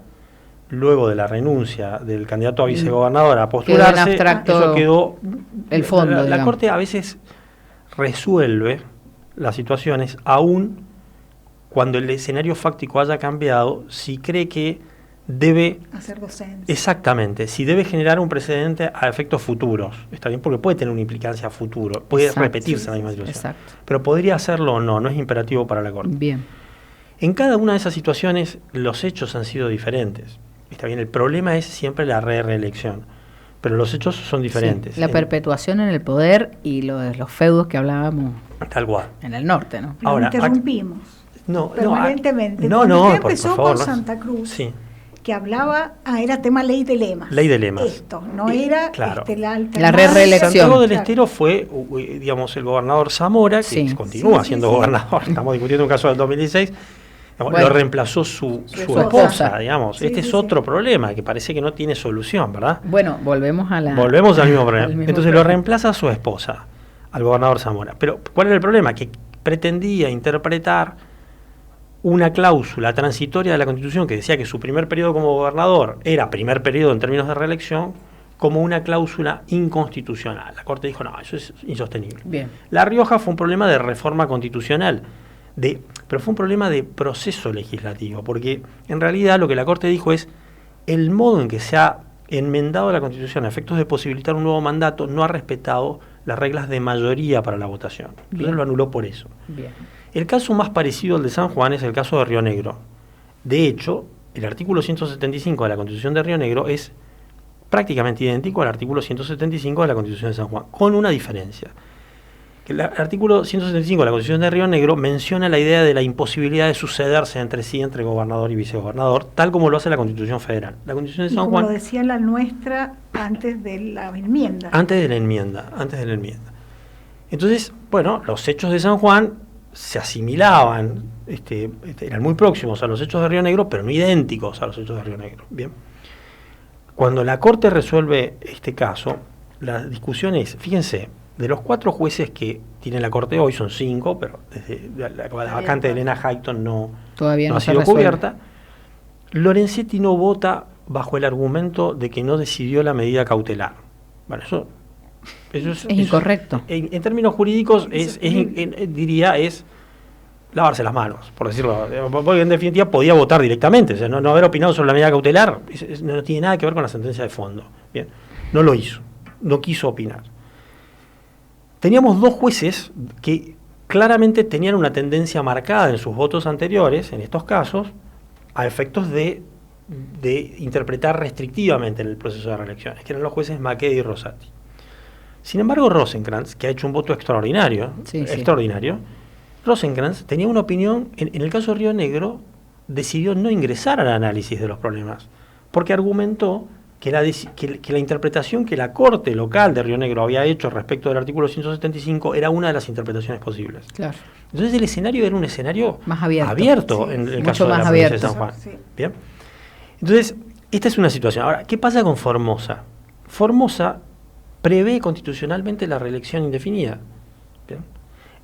luego de la renuncia del candidato a vicegobernador a postularse, eso quedó el fondo. La Corte a veces resuelve las situaciones aún cuando el escenario fáctico haya cambiado, si cree que debe hacer docencia. Exactamente, si debe generar un precedente a efectos futuros. Está bien, porque puede tener una implicancia futuro, puede repetirse la misma situación. Pero podría hacerlo o no es imperativo para la Corte. Bien. En cada una de esas situaciones los hechos han sido diferentes. Está bien, el problema es siempre la reelección, pero los hechos son diferentes. La perpetuación en el poder y los feudos que hablábamos. Tal cual. En el norte, ¿no? Ahora interrumpimos. No, permanentemente. No, Usted por empezó favor, con Santa Cruz. Sí. que hablaba, era tema ley de lemas. Ley de lemas. Esto, no era claro. la reelección. Santiago del Estero fue, digamos, el gobernador Zamora, que Sí. continúa siendo gobernador, estamos discutiendo un caso del 2016, Bueno, lo reemplazó su esposa, digamos. Sí, este sí, es otro problema que parece que no tiene solución, ¿verdad? Bueno, volvemos al mismo problema. mismo Entonces problema. lo reemplaza su esposa, al gobernador Zamora. Pero, ¿cuál era el problema? Que pretendía interpretar una cláusula transitoria de la Constitución que decía que su primer periodo como gobernador era primer periodo en términos de reelección, como una cláusula inconstitucional. La Corte dijo, no, eso es insostenible. Bien. La Rioja fue un problema de reforma constitucional, pero fue un problema de proceso legislativo, porque en realidad lo que la Corte dijo es el modo en que se ha enmendado la Constitución a efectos de posibilitar un nuevo mandato no ha respetado las reglas de mayoría para la votación. Entonces Bien. lo anuló por eso. Bien. El caso más parecido al de San Juan es el caso de Río Negro. De hecho, el artículo 175 de la Constitución de Río Negro es prácticamente idéntico al artículo 175 de la Constitución de San Juan, con una diferencia. El artículo 175 de la Constitución de Río Negro menciona la idea de la imposibilidad de sucederse entre sí, entre gobernador y vicegobernador, tal como lo hace la Constitución Federal. La Constitución de Y San como Juan... lo decía la nuestra antes de la enmienda. Antes de la enmienda. Entonces, bueno, los hechos de San Juan se asimilaban, eran muy próximos a los hechos de Río Negro, pero no idénticos a los hechos de Río Negro. Bien. Cuando la Corte resuelve este caso, la discusión es, fíjense, de los 4 jueces que tiene la Corte hoy, son 5, pero desde la vacante de Elena Hayton Todavía no ha se sido resuelve. cubierta, Lorenzetti no vota bajo el argumento de que no decidió la medida cautelar. Bueno, eso es incorrecto. En términos jurídicos diría es lavarse las manos, por decirlo, porque en definitiva podía votar directamente, o sea, no haber opinado sobre la medida cautelar no tiene nada que ver con la sentencia de fondo. Bien, no lo hizo, no quiso opinar. Teníamos 2 jueces que claramente tenían una tendencia marcada en sus votos anteriores, en estos casos, a efectos de interpretar restrictivamente en el proceso de reelecciones, que eran los jueces Maqueda y Rosati. Sin embargo, Rosenkrantz, que ha hecho un voto extraordinario, Rosenkrantz tenía una opinión, en el caso de Río Negro, decidió no ingresar al análisis de los problemas, porque argumentó que la interpretación que la Corte local de Río Negro había hecho respecto del artículo 175 era una de las interpretaciones posibles. Claro. Entonces el escenario era un escenario más abierto, en el mucho caso de la más provincia abierto. de San Juan. Sí. Bien. Entonces, esta es una situación. Ahora, ¿qué pasa con Formosa? Formosa prevé constitucionalmente la reelección indefinida. Bien.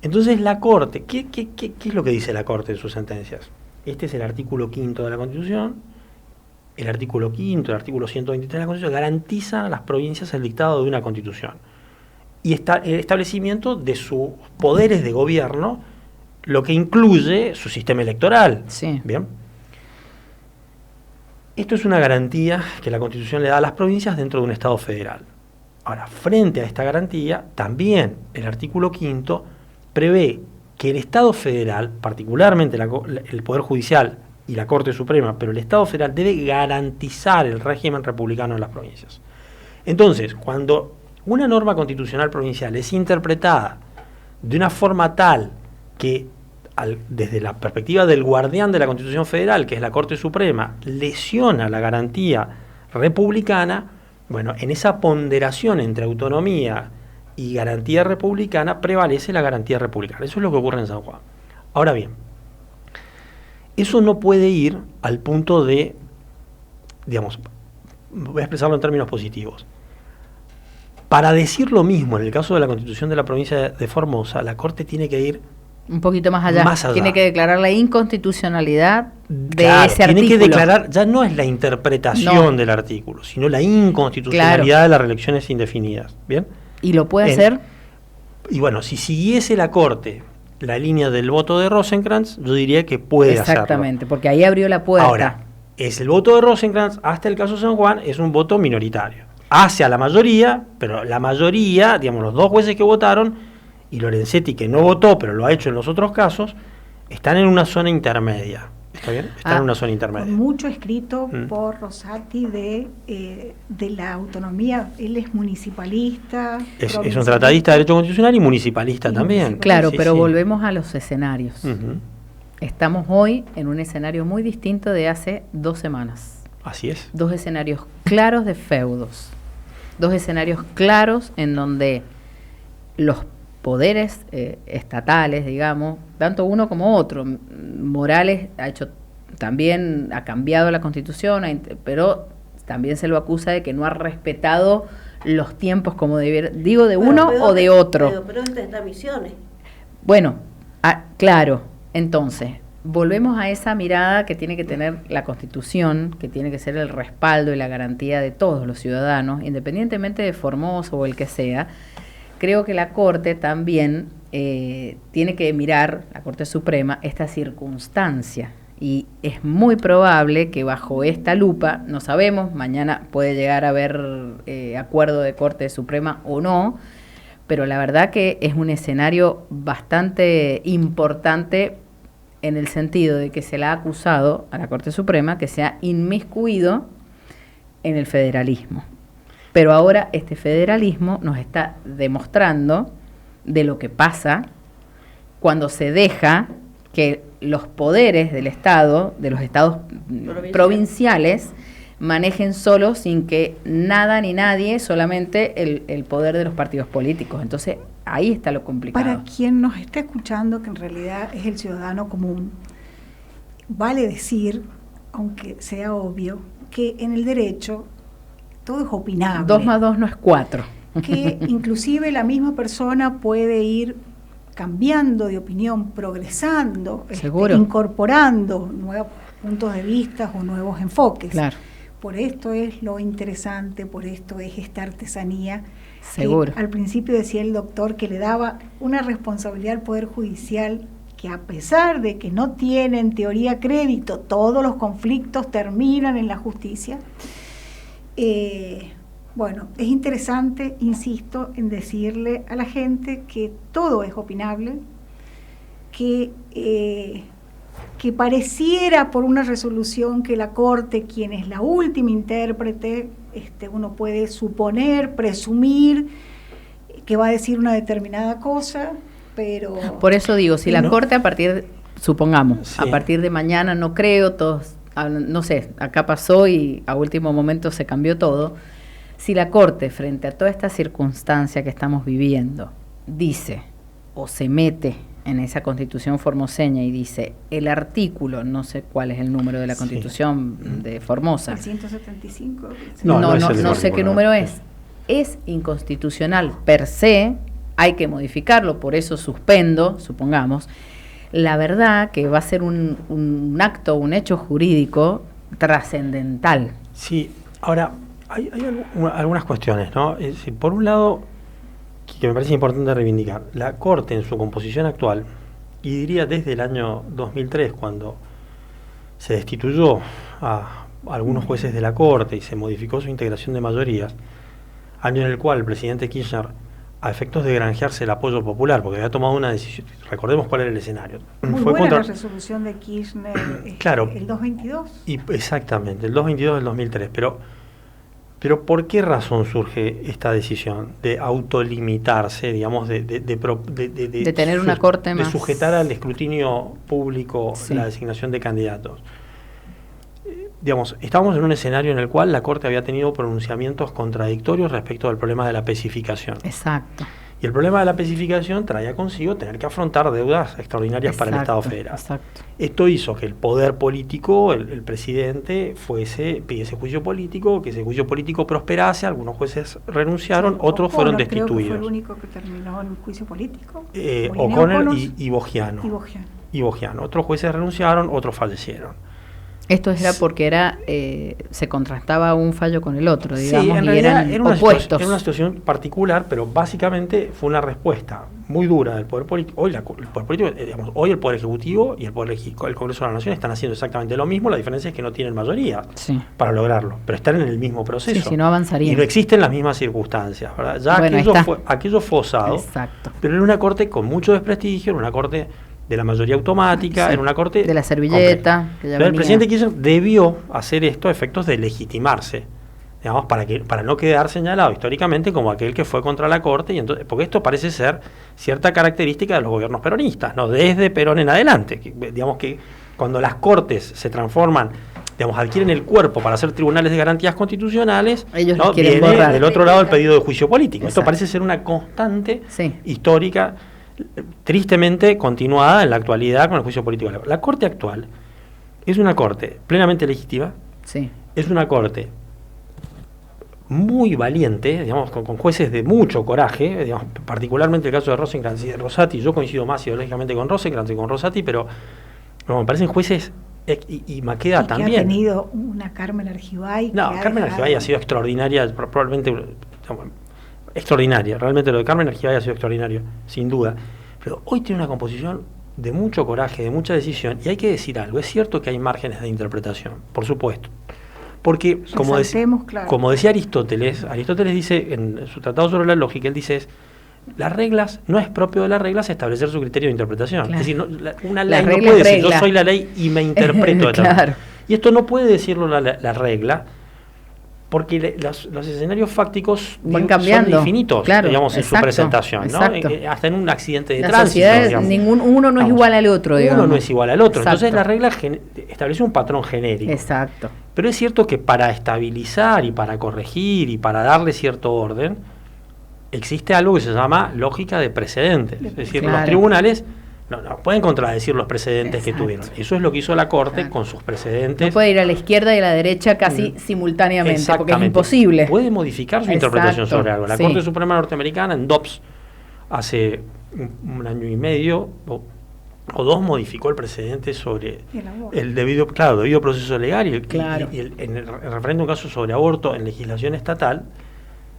Entonces la Corte, ¿qué es lo que dice la Corte en sus sentencias? Este es el artículo 5 de la Constitución. El artículo 5, el artículo 123 de la Constitución garantiza a las provincias el dictado de una Constitución y el establecimiento de sus poderes de gobierno, lo que incluye su sistema electoral. Sí. Bien. Esto es una garantía que la Constitución le da a las provincias dentro de un Estado federal. Ahora, frente a esta garantía, también el artículo 5 prevé que el Estado federal, particularmente el Poder Judicial y la Corte Suprema, pero el Estado federal debe garantizar el régimen republicano en las provincias. Entonces, cuando una norma constitucional provincial es interpretada de una forma tal que, desde la perspectiva del guardián de la Constitución Federal, que es la Corte Suprema, lesiona la garantía republicana, bueno, en esa ponderación entre autonomía y garantía republicana prevalece la garantía republicana. Eso es lo que ocurre en San Juan. Ahora bien, eso no puede ir al punto de, digamos, voy a expresarlo en términos positivos. Para decir lo mismo en el caso de la Constitución de la provincia de Formosa, la Corte tiene que ir un poquito más allá. Más allá. Tiene que declarar la inconstitucionalidad de claro, ese artículo. Tiene que declarar, ya no es la interpretación del artículo, sino la inconstitucionalidad de las reelecciones indefinidas. ¿Bien? ¿Y lo puede hacer? Y bueno, si siguiese la Corte la línea del voto de Rosenkrantz, yo diría que puede hacerlo. Exactamente, porque ahí abrió la puerta. Ahora, es el voto de Rosenkrantz, hasta el caso San Juan, es un voto minoritario. Hace a la mayoría, pero la mayoría, digamos, los 2 jueces que votaron, y Lorenzetti, que no votó, pero lo ha hecho en los otros casos, están en una zona intermedia. ¿Está bien? Están en una zona intermedia. Con mucho escrito por Rosati de la autonomía. Él es municipalista. Es un tratadista de derecho constitucional y municipalista también. Claro, Sí, pero sí. volvemos a los escenarios. Estamos hoy en un escenario muy distinto de hace 2 semanas. Así es. Dos escenarios claros de feudos, dos escenarios claros en donde los poderes estatales, digamos, tanto uno como otro, Morales ha cambiado la Constitución, pero también se lo acusa de que no ha respetado los tiempos como debiera, digo, de uno o de otro. Pero estas misiones. Bueno, claro, entonces, volvemos a esa mirada que tiene que tener la Constitución, que tiene que ser el respaldo y la garantía de todos los ciudadanos, independientemente de Formosa o el que sea. Creo que la Corte también tiene que mirar, la Corte Suprema, esta circunstancia. Y es muy probable que bajo esta lupa, no sabemos, mañana puede llegar a haber acuerdo de Corte Suprema o no, pero la verdad que es un escenario bastante importante en el sentido de que se le ha acusado a la Corte Suprema que se ha inmiscuido en el federalismo. Pero ahora este federalismo nos está demostrando de lo que pasa cuando se deja que los poderes del Estado, de los estados provinciales, manejen solos sin que nada ni nadie, solamente el poder de los partidos políticos. Entonces, ahí está lo complicado. Para quien nos está escuchando, que en realidad es el ciudadano común, vale decir, aunque sea obvio, que en el derecho todo es opinable. 2 más 2 no es 4. Que inclusive la misma persona puede ir cambiando de opinión, progresando, incorporando nuevos puntos de vista o nuevos enfoques. Claro. Por esto es lo interesante, por esto es esta artesanía. Seguro. Al principio decía el doctor que le daba una responsabilidad al Poder Judicial que, a pesar de que no tiene en teoría crédito, todos los conflictos terminan en la justicia. Bueno, es interesante, insisto, en decirle a la gente que todo es opinable, que pareciera por una resolución que la Corte, quien es la última intérprete, uno puede suponer, presumir que va a decir una determinada cosa, pero... Por eso digo, si la Corte a partir de mañana, no creo, todos, no sé, acá pasó y a último momento se cambió todo. Si la Corte, frente a toda esta circunstancia que estamos viviendo, dice o se mete en esa Constitución formoseña y dice el artículo, no sé cuál es el número de la Constitución de Formosa. El 175. No sé qué número es inconstitucional per se, hay que modificarlo, por eso suspendo, supongamos. La verdad que va a ser un acto, un hecho jurídico trascendental. Sí, ahora... Hay algunas cuestiones, ¿no? Es decir, por un lado, que me parece importante reivindicar, la Corte en su composición actual, y diría desde el año 2003, cuando se destituyó a algunos jueces de la Corte y se modificó su integración de mayorías, año en el cual el presidente Kirchner, a efectos de granjearse el apoyo popular, porque había tomado una decisión, recordemos cuál era el escenario. Muy buena la resolución de Kirchner, claro, el 222. Exactamente, el 222 del 2003, Pero ¿por qué razón surge esta decisión de autolimitarse, digamos, de tener una corte más? De sujetar al escrutinio público la designación de candidatos? Digamos, estábamos en un escenario en el cual la Corte había tenido pronunciamientos contradictorios respecto al problema de la especificación. Exacto. Y el problema de la especificación traía consigo tener que afrontar deudas extraordinarias para el Estado federal. Exacto. Esto hizo que el poder político, el presidente, pidiese juicio político, que ese juicio político prosperase, algunos jueces renunciaron, otros fueron destituidos. Creo que fue el único que terminó en juicio político. O'Connor y Bogiano. Otros jueces renunciaron, otros fallecieron. Esto era porque se contrastaba un fallo con el otro, digamos, sí, en y realidad eran opuestos. Era una situación particular, pero básicamente fue una respuesta muy dura del poder político. Hoy el poder ejecutivo y el Congreso de la Nación están haciendo exactamente lo mismo, la diferencia es que no tienen mayoría para lograrlo, pero están en el mismo proceso. Sí, si no avanzarían. Y no existen las mismas circunstancias, ¿verdad? Ya aquello fue osado, pero era una corte con mucho desprestigio, era una corte de la mayoría automática, en una corte... De la servilleta. Pero el presidente Kirchner debió hacer esto a efectos de legitimarse, digamos, para no quedar señalado históricamente como aquel que fue contra la corte, y entonces, porque esto parece ser cierta característica de los gobiernos peronistas, ¿no? Desde Perón en adelante, digamos que cuando las cortes se transforman, digamos, adquieren el cuerpo para ser tribunales de garantías constitucionales, Ellos ¿no? quieren Viene borrar. del otro lado el pedido de juicio político. Esto Exacto. parece ser una constante Sí. histórica, tristemente continuada en la actualidad con el juicio político. La Corte actual es una Corte plenamente legítima, Sí. es una Corte muy valiente, digamos, con jueces de mucho coraje, digamos, particularmente el caso de Rosenkrantz y de Rosati. Yo coincido más ideológicamente con Rosenkrantz y con Rosati, pero me parecen jueces, y Maqueda Y también. que ha tenido una Carmen Argibay. No, que ha Carmen dejado- Argibay ha sido extraordinaria, probablemente, digamos, extraordinaria. Realmente lo de Carmen Argibay ha sido extraordinario, sin duda. Pero hoy tiene una composición de mucho coraje, de mucha decisión, y hay que decir algo. Es cierto que hay márgenes de interpretación, por supuesto. Porque, como Resaltemos, claro. decía Aristóteles dice en su tratado sobre la lógica, él dice, las reglas, no es propio de las reglas establecer su criterio de interpretación. Claro. Es decir, una La ley no regla puede es decir, yo regla. soy la ley y me interpreto de tal Claro. manera. Y esto no puede decirlo la regla, porque los escenarios fácticos Van cambiando, son infinitos, claro, digamos, en exacto, su presentación, ¿no? exacto. Hasta en un accidente de La tránsito. sociedad, digamos. uno no es Vamos, igual al otro, digamos. Uno no es igual al otro. Entonces Exacto. la regla establece un patrón genérico. Exacto. Pero es cierto que para estabilizar y para corregir y para darle cierto orden, existe algo que se llama lógica de precedentes. Es decir, Claro. los tribunales no pueden contradecir los precedentes que Exacto. tuvieron. Eso es lo que hizo la Corte Claro. con sus precedentes. No puede ir a la izquierda y a la derecha casi simultáneamente, porque es Exactamente. imposible. Puede modificar su Exacto, interpretación sobre algo. La sí. Corte Suprema Norteamericana, en Dobbs, hace un año y medio o dos, modificó el precedente sobre El aborto. el debido proceso legal y Claro. en el referente a un caso sobre aborto en legislación estatal,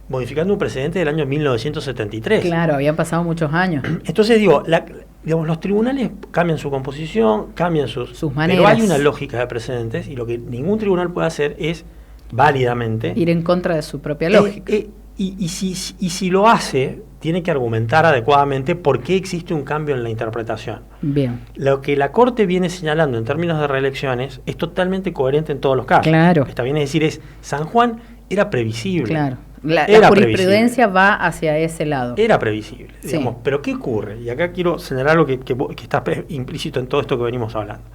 modificando un precedente del año 1973. Claro, habían pasado muchos años. Entonces digamos, los tribunales cambian su composición, cambian sus maneras. Pero hay una lógica de precedentes y lo que ningún tribunal puede hacer es válidamente Ir en contra de su propia lógica. y si lo hace, tiene que argumentar adecuadamente por qué existe un cambio en la interpretación. Bien. Lo que la Corte viene señalando en términos de reelecciones es totalmente coherente en todos los casos. Claro. Está bien decir, San Juan era previsible. Claro. La Era jurisprudencia va hacia ese lado. Era previsible, Sí. digamos. Pero ¿qué ocurre? Y acá quiero señalar algo que está implícito en todo esto que venimos hablando.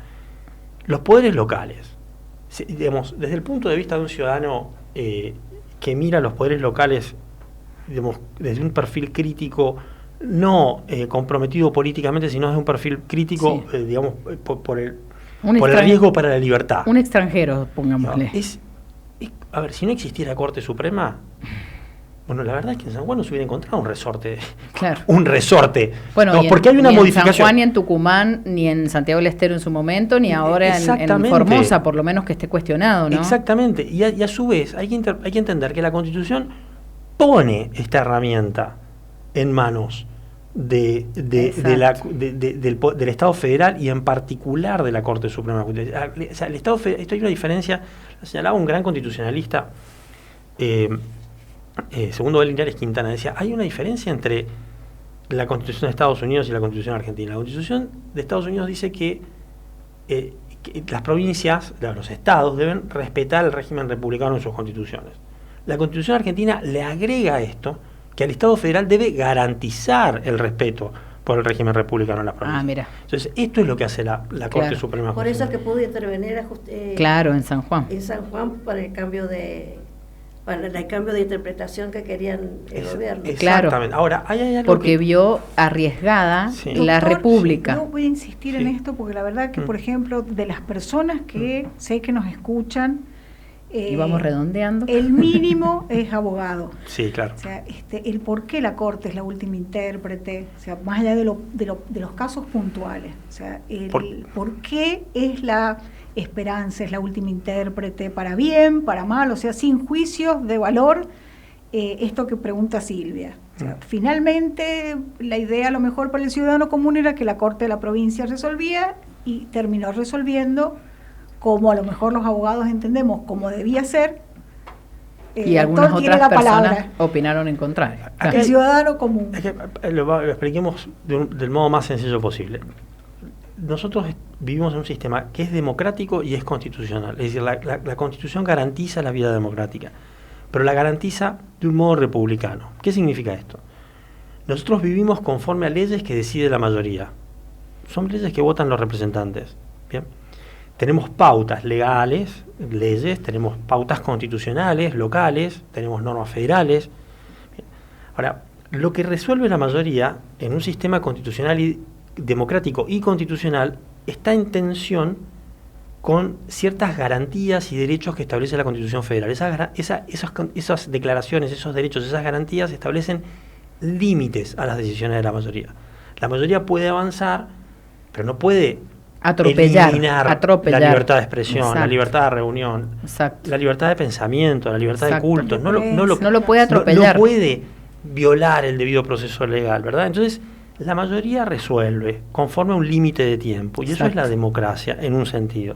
Los poderes locales, digamos, desde el punto de vista de un ciudadano que mira los poderes locales, digamos, desde un perfil crítico, no comprometido políticamente, sino desde un perfil crítico, Sí. digamos, por el Un riesgo para la libertad. Un extranjero, pongámosle. A ver, si no existiera Corte Suprema, bueno, la verdad es que en San Juan no se hubiera encontrado un resorte. Claro. Un resorte. Bueno, No, y porque hay una ni modificación. en San Juan, ni en Tucumán, ni en Santiago del Estero en su momento, ni ahora en Exactamente. Formosa, por lo menos que esté cuestionado, ¿no? Exactamente. Y a su vez hay que entender que la Constitución pone esta herramienta en manos del Estado federal y en particular de la Corte Suprema de Justicia. O sea, el Estado federal, esto hay una diferencia, lo señalaba un gran constitucionalista, segundo de Linares Quintana, decía, hay una diferencia entre la Constitución de Estados Unidos y la Constitución argentina. La Constitución de Estados Unidos dice que las provincias, los estados, deben respetar el régimen republicano en sus constituciones. La Constitución argentina le agrega esto, que el Estado federal debe garantizar el respeto por el régimen republicano en las provincias. Ah, mira. Entonces, esto es lo que hace la Corte Claro. Suprema de Por Justicia. eso que pudo intervenir Claro, en San Juan. en San Juan para el cambio de interpretación que querían el gobierno. Claro. Exactamente. Ahora, hay algo Porque vio arriesgada Sí. la Doctor, República. Yo voy a insistir en Sí. esto porque la verdad que, por ejemplo, de las personas que sé que nos escuchan, Y vamos redondeando. el mínimo es abogado. Sí, claro. O sea, el por qué la Corte es la última intérprete, o sea, más allá de los casos puntuales, o sea, por qué es la esperanza, es la última intérprete, para bien, para mal, o sea, sin juicios de valor, esto que pregunta Silvia. O sea, finalmente, la idea a lo mejor para el ciudadano común era que la Corte de la provincia resolvía y terminó resolviendo como a lo mejor los abogados entendemos como debía ser. Y el algunas doctor tiene otras la personas palabra. opinaron en contrario. Acá El ciudadano común. Es que lo expliquemos del modo más sencillo posible. Nosotros vivimos en un sistema que es democrático y es constitucional. Es decir, la Constitución garantiza la vida democrática, pero la garantiza de un modo republicano. ¿Qué significa esto? Nosotros vivimos conforme a leyes que decide la mayoría. Son leyes que votan los representantes. ¿Bien? Tenemos pautas legales leyes, tenemos pautas constitucionales, locales, tenemos normas federales. Ahora, lo que resuelve la mayoría en un sistema constitucional y democrático y constitucional está en tensión con ciertas garantías y derechos que establece la Constitución Federal. Esas declaraciones, esos derechos, esas garantías establecen límites a las decisiones de la mayoría. La mayoría puede avanzar, pero no puede eliminar la libertad de expresión, exacto, la libertad de reunión, exacto, la libertad de pensamiento, la libertad, exacto, de culto. No lo puede atropellar. No puede violar el debido proceso legal, ¿verdad? Entonces, la mayoría resuelve conforme a un límite de tiempo, y exacto, eso es la democracia en un sentido.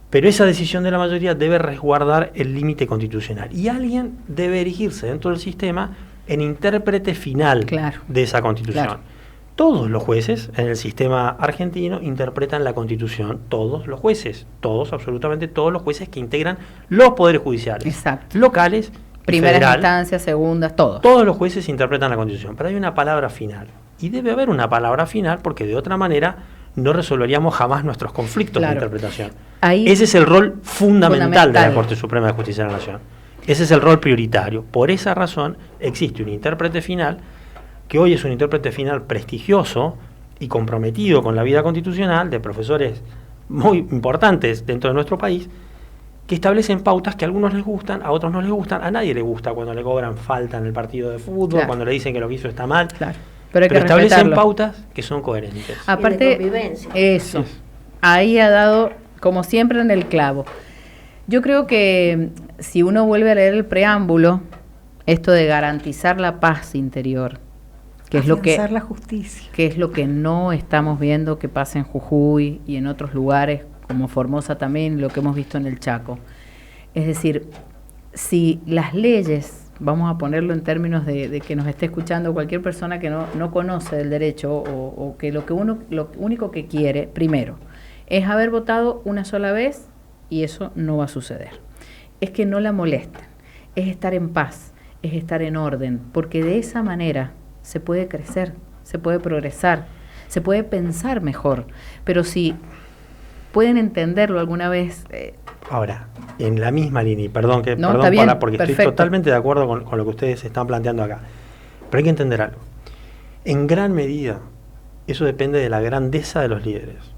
Pero esa decisión de la mayoría debe resguardar el límite constitucional, y alguien debe erigirse dentro del sistema en intérprete final, claro, de esa Constitución. Claro. Todos los jueces en el sistema argentino interpretan la Constitución, todos los jueces, todos, absolutamente todos los jueces que integran los poderes judiciales, exacto, locales, primeras instancias, segundas, todos. Todos los jueces interpretan la Constitución, pero hay una palabra final, y debe haber una palabra final porque de otra manera no resolveríamos jamás nuestros conflictos, claro, de interpretación. Ese es el rol fundamental de la Corte Suprema de Justicia de la Nación. Ese es el rol prioritario. Por esa razón existe un intérprete final, que hoy es un intérprete final prestigioso y comprometido con la vida constitucional, de profesores muy importantes dentro de nuestro país, que establecen pautas que a algunos les gustan, a otros no les gustan. A nadie le gusta cuando le cobran falta en el partido de fútbol, claro, cuando le dicen que lo que hizo está mal. Claro. Pero establecen pautas que son coherentes. Aparte, eso, ahí ha dado, como siempre, en el clavo. Yo creo que si uno vuelve a leer el preámbulo, esto de garantizar la paz interior, que es lo que la justicia, que es lo que no estamos viendo que pasa en Jujuy y en otros lugares como Formosa también, lo que hemos visto en el Chaco. Es decir, si las leyes, vamos a ponerlo en términos de que nos esté escuchando cualquier persona que no conoce del derecho o que lo único que quiere, primero, es haber votado una sola vez, y eso no va a suceder. Es que no la molesten, es estar en paz, es estar en orden, porque de esa manera se puede crecer, se puede progresar, se puede pensar mejor. Pero si pueden entenderlo alguna vez. Ahora, en la misma línea, perdón porque perfecto, estoy totalmente de acuerdo con lo que ustedes están planteando acá, pero hay que entender algo. En gran medida, eso depende de la grandeza de los líderes.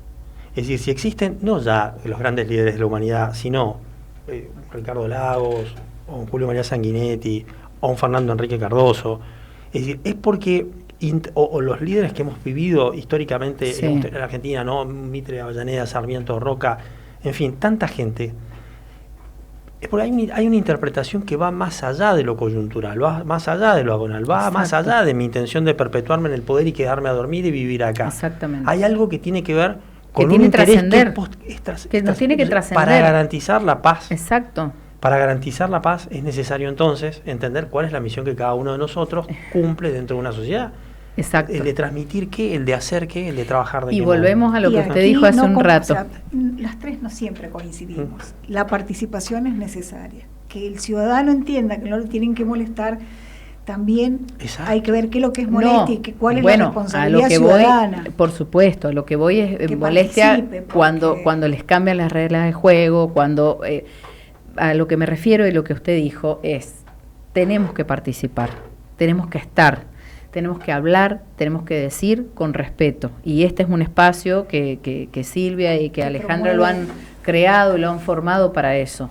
Es decir, si existen, no ya los grandes líderes de la humanidad, sino Ricardo Lagos, o un Julio María Sanguinetti, o un Fernando Enrique Cardoso, es decir, es porque o los líderes que hemos vivido históricamente, sí, en la Argentina, ¿no? Mitre, Avellaneda, Sarmiento, Roca, en fin, tanta gente, es porque hay una interpretación que va más allá de lo coyuntural, va más allá de lo agonal, va más allá de mi intención de perpetuarme en el poder y quedarme a dormir y vivir acá. Exactamente. Hay algo que tiene que ver con un interés que nos tiene que trascender para garantizar la paz. Exacto. Para garantizar la paz es necesario entonces entender cuál es la misión que cada uno de nosotros cumple dentro de una sociedad. Exacto. El de transmitir qué, el de hacer qué, el de trabajar de qué. Y volvemos a lo que usted dijo hace un rato. O sea, las tres no siempre coincidimos. La participación es necesaria. Que el ciudadano entienda que no lo tienen que molestar. También exacto, hay que ver qué es lo que es molestia y cuál es la responsabilidad a lo que ciudadana. Voy, por supuesto, a lo que voy es molestia cuando les cambian las reglas de juego, cuando a lo que me refiero y lo que usted dijo es, tenemos que participar, tenemos que estar, tenemos que hablar, tenemos que decir con respeto. Y este es un espacio que Silvia y que Alejandra lo han creado y lo han formado para eso.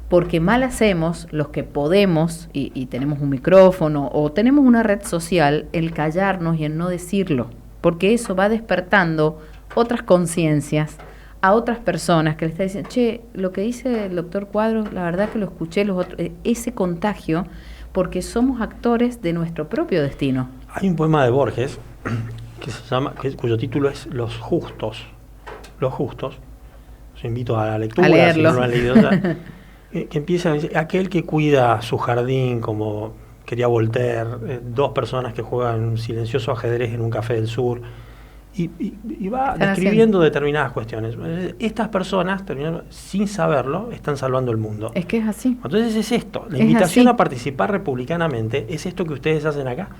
Porque mal hacemos los que podemos y tenemos un micrófono o tenemos una red social, el callarnos y el no decirlo, porque eso va despertando otras conciencias a otras personas que le están diciendo, che, lo que dice el doctor Cuadros, la verdad que lo escuché, ese contagio, porque somos actores de nuestro propio destino. Hay un poema de Borges que se llama, cuyo título es Los Justos. Los Justos. Os invito a la lectura, a leerlo. Si no lo han leído ya. Que empieza a decir, aquel que cuida su jardín, como quería Voltaire, dos personas que juegan un silencioso ajedrez en un café del sur, y va describiendo determinadas cuestiones. Estas personas, sin saberlo, están salvando el mundo. Es que es así. Entonces es esto, la invitación a participar republicanamente es esto que ustedes hacen acá,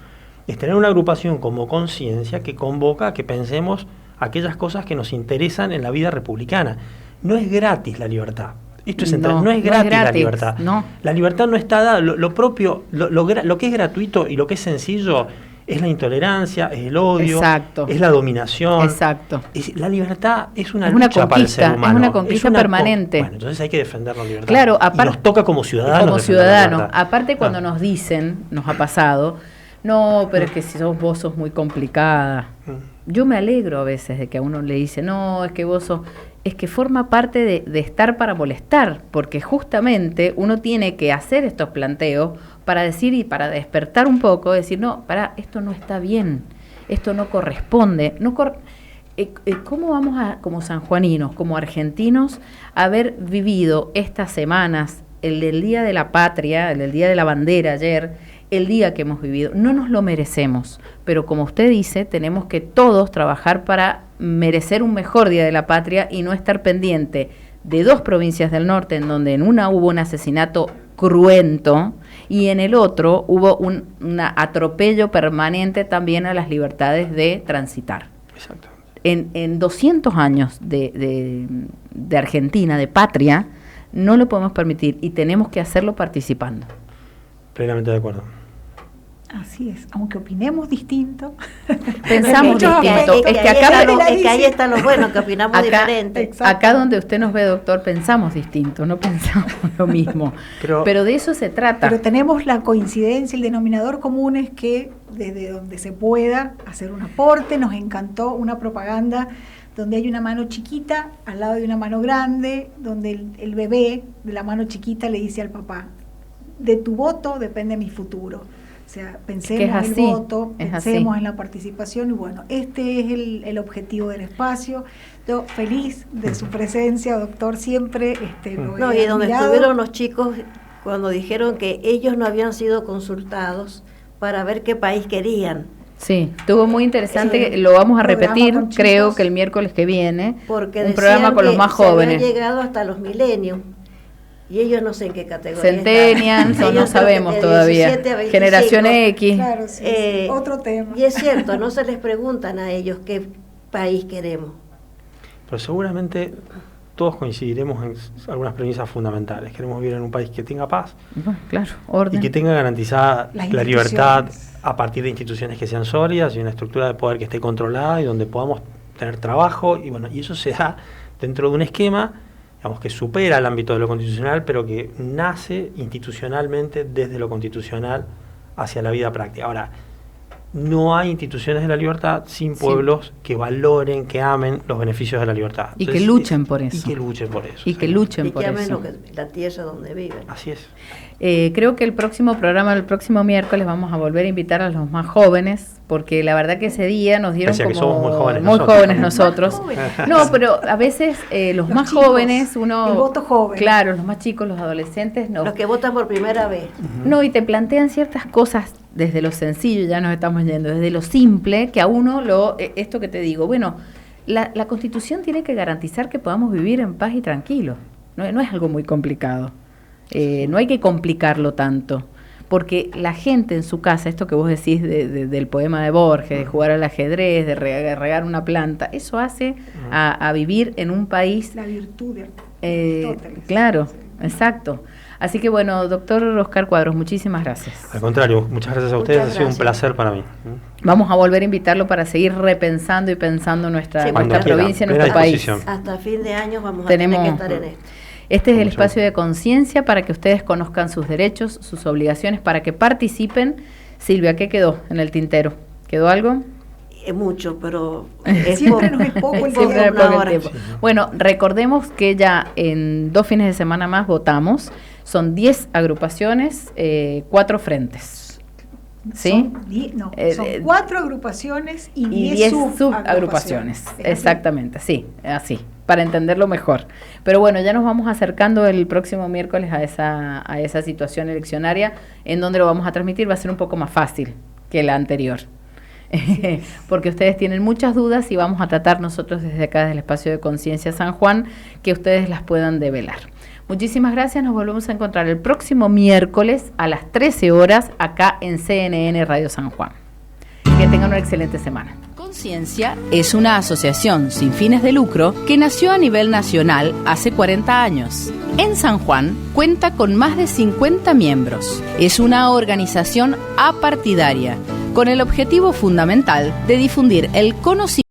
es tener una agrupación como Conciencia que convoca a que pensemos aquellas cosas que nos interesan en la vida republicana. no es gratis la libertad. Esto es central, No, no es no es gratis la gratis, libertad. no. La libertad no está dada, lo propio, lo que es gratuito y lo que es sencillo es la intolerancia, es el odio, Exacto. es la dominación. Exacto. La libertad es una Es una lucha para el ser conquista, humano. es una conquista permanente. Bueno, entonces hay que defender la libertad. Claro, y nos toca como ciudadanos. Como defender la ciudadanos. libertad. Aparte, cuando nos dicen, nos ha pasado, no, pero es que si vos sos muy complicada. Yo me alegro a veces de que a uno le dice, no, es que vos sos... Es que forma parte de estar para molestar, porque justamente uno tiene que hacer estos planteos para decir y para despertar un poco, decir, no, esto no está bien, esto no corresponde. ¿Cómo vamos a, como sanjuaninos, como argentinos, haber vivido estas semanas, el del Día de la Patria, el del Día de la Bandera ayer, el día que hemos vivido? No nos lo merecemos, pero como usted dice, tenemos que todos trabajar para merecer un mejor Día de la Patria y no estar pendiente de dos provincias del norte, en donde en una hubo un asesinato cruento y en el otro hubo un atropello permanente también a las libertades de transitar. Exacto. En 200 años de Argentina, de patria, no lo podemos permitir y tenemos que hacerlo participando. Plenamente de acuerdo. Así es, aunque opinemos distinto. Pensamos distinto. Es que ahí está lo bueno, que opinamos diferente. Acá donde usted nos ve, doctor, pensamos distinto, no pensamos lo mismo. Pero de eso se trata. Pero tenemos la coincidencia, el denominador común es que desde donde se pueda hacer un aporte, nos encantó una propaganda donde hay una mano chiquita al lado de una mano grande, donde el bebé de la mano chiquita le dice al papá, de tu voto depende mi futuro. O sea, pensemos en el voto, pensemos en la participación y bueno, este es el objetivo del espacio. Yo feliz de su presencia, doctor, siempre lo he y donde admirado. estuvieron los chicos cuando dijeron que ellos no habían sido consultados para ver qué país querían. Sí, estuvo muy interesante, lo vamos a repetir, creo que el miércoles que viene, porque un programa con los más jóvenes. Se habían llegado hasta los millennials. Y ellos no sé en qué categoría Centennials, no sabemos todavía. Generación X. Claro, sí, otro tema. Y es cierto, no se les preguntan a ellos qué país queremos. Pero seguramente todos coincidiremos en algunas premisas fundamentales. Queremos vivir en un país que tenga paz, bueno, claro, orden, y que tenga garantizada la libertad a partir de instituciones que sean sólidas y una estructura de poder que esté controlada y donde podamos tener trabajo. Y bueno, y eso se da dentro de un esquema, digamos, que supera el ámbito de lo constitucional, pero que nace institucionalmente desde lo constitucional hacia la vida práctica. Ahora, no hay instituciones de la libertad sin pueblos que valoren, que amen los beneficios de la libertad. Y que luchen por eso. Y que luchen por eso. Y que luchen por amen eso. La tierra donde viven. Así es. Creo que el próximo programa, el próximo miércoles, vamos a volver a invitar a los más jóvenes, porque la verdad que ese día nos dieron como... que somos muy jóvenes nosotros. No, pero a veces los más chicos, jóvenes, uno... el voto joven. Claro, los más chicos, los adolescentes, no. Los que votan por primera vez. No, y te plantean ciertas cosas desde lo sencillo, ya nos estamos yendo, desde lo simple, que a uno esto que te digo, bueno, la Constitución tiene que garantizar que podamos vivir en paz y tranquilo. No es algo muy complicado. No hay que complicarlo tanto, porque la gente en su casa, esto que vos decís del poema de Borges, de jugar al ajedrez, de regar una planta, eso hace a vivir en un país... La virtud de claro, exacto. Así que bueno, doctor Oscar Cuadros, muchísimas gracias. Al contrario, muchas gracias a ustedes, ha sido un placer para mí. Vamos a volver a invitarlo para seguir repensando y pensando nuestra cuando provincia, nuestro país. Hasta fin de año vamos a tener que estar en esto. Este es el espacio de conciencia para que ustedes conozcan sus derechos, sus obligaciones, para que participen. Silvia, ¿qué quedó en el tintero? ¿Quedó algo? Mucho, pero siempre nos es poco el tiempo. Bueno, recordemos que ya en 2 fines de semana más votamos. Son 10 agrupaciones, 4 frentes. ¿Sí? Son 4 agrupaciones y 10 subagrupaciones. Exactamente, sí, así, para entenderlo mejor. Pero bueno, ya nos vamos acercando el próximo miércoles a esa situación eleccionaria, en donde lo vamos a transmitir. Va a ser un poco más fácil que la anterior. Porque ustedes tienen muchas dudas y vamos a tratar nosotros desde acá, desde el espacio de Conciencia San Juan, que ustedes las puedan develar. Muchísimas gracias, nos volvemos a encontrar el próximo miércoles a las 13 horas acá en CNN Radio San Juan. Que tengan una excelente semana. Conciencia es una asociación sin fines de lucro que nació a nivel nacional hace 40 años. En San Juan cuenta con más de 50 miembros. Es una organización apartidaria con el objetivo fundamental de difundir el conocimiento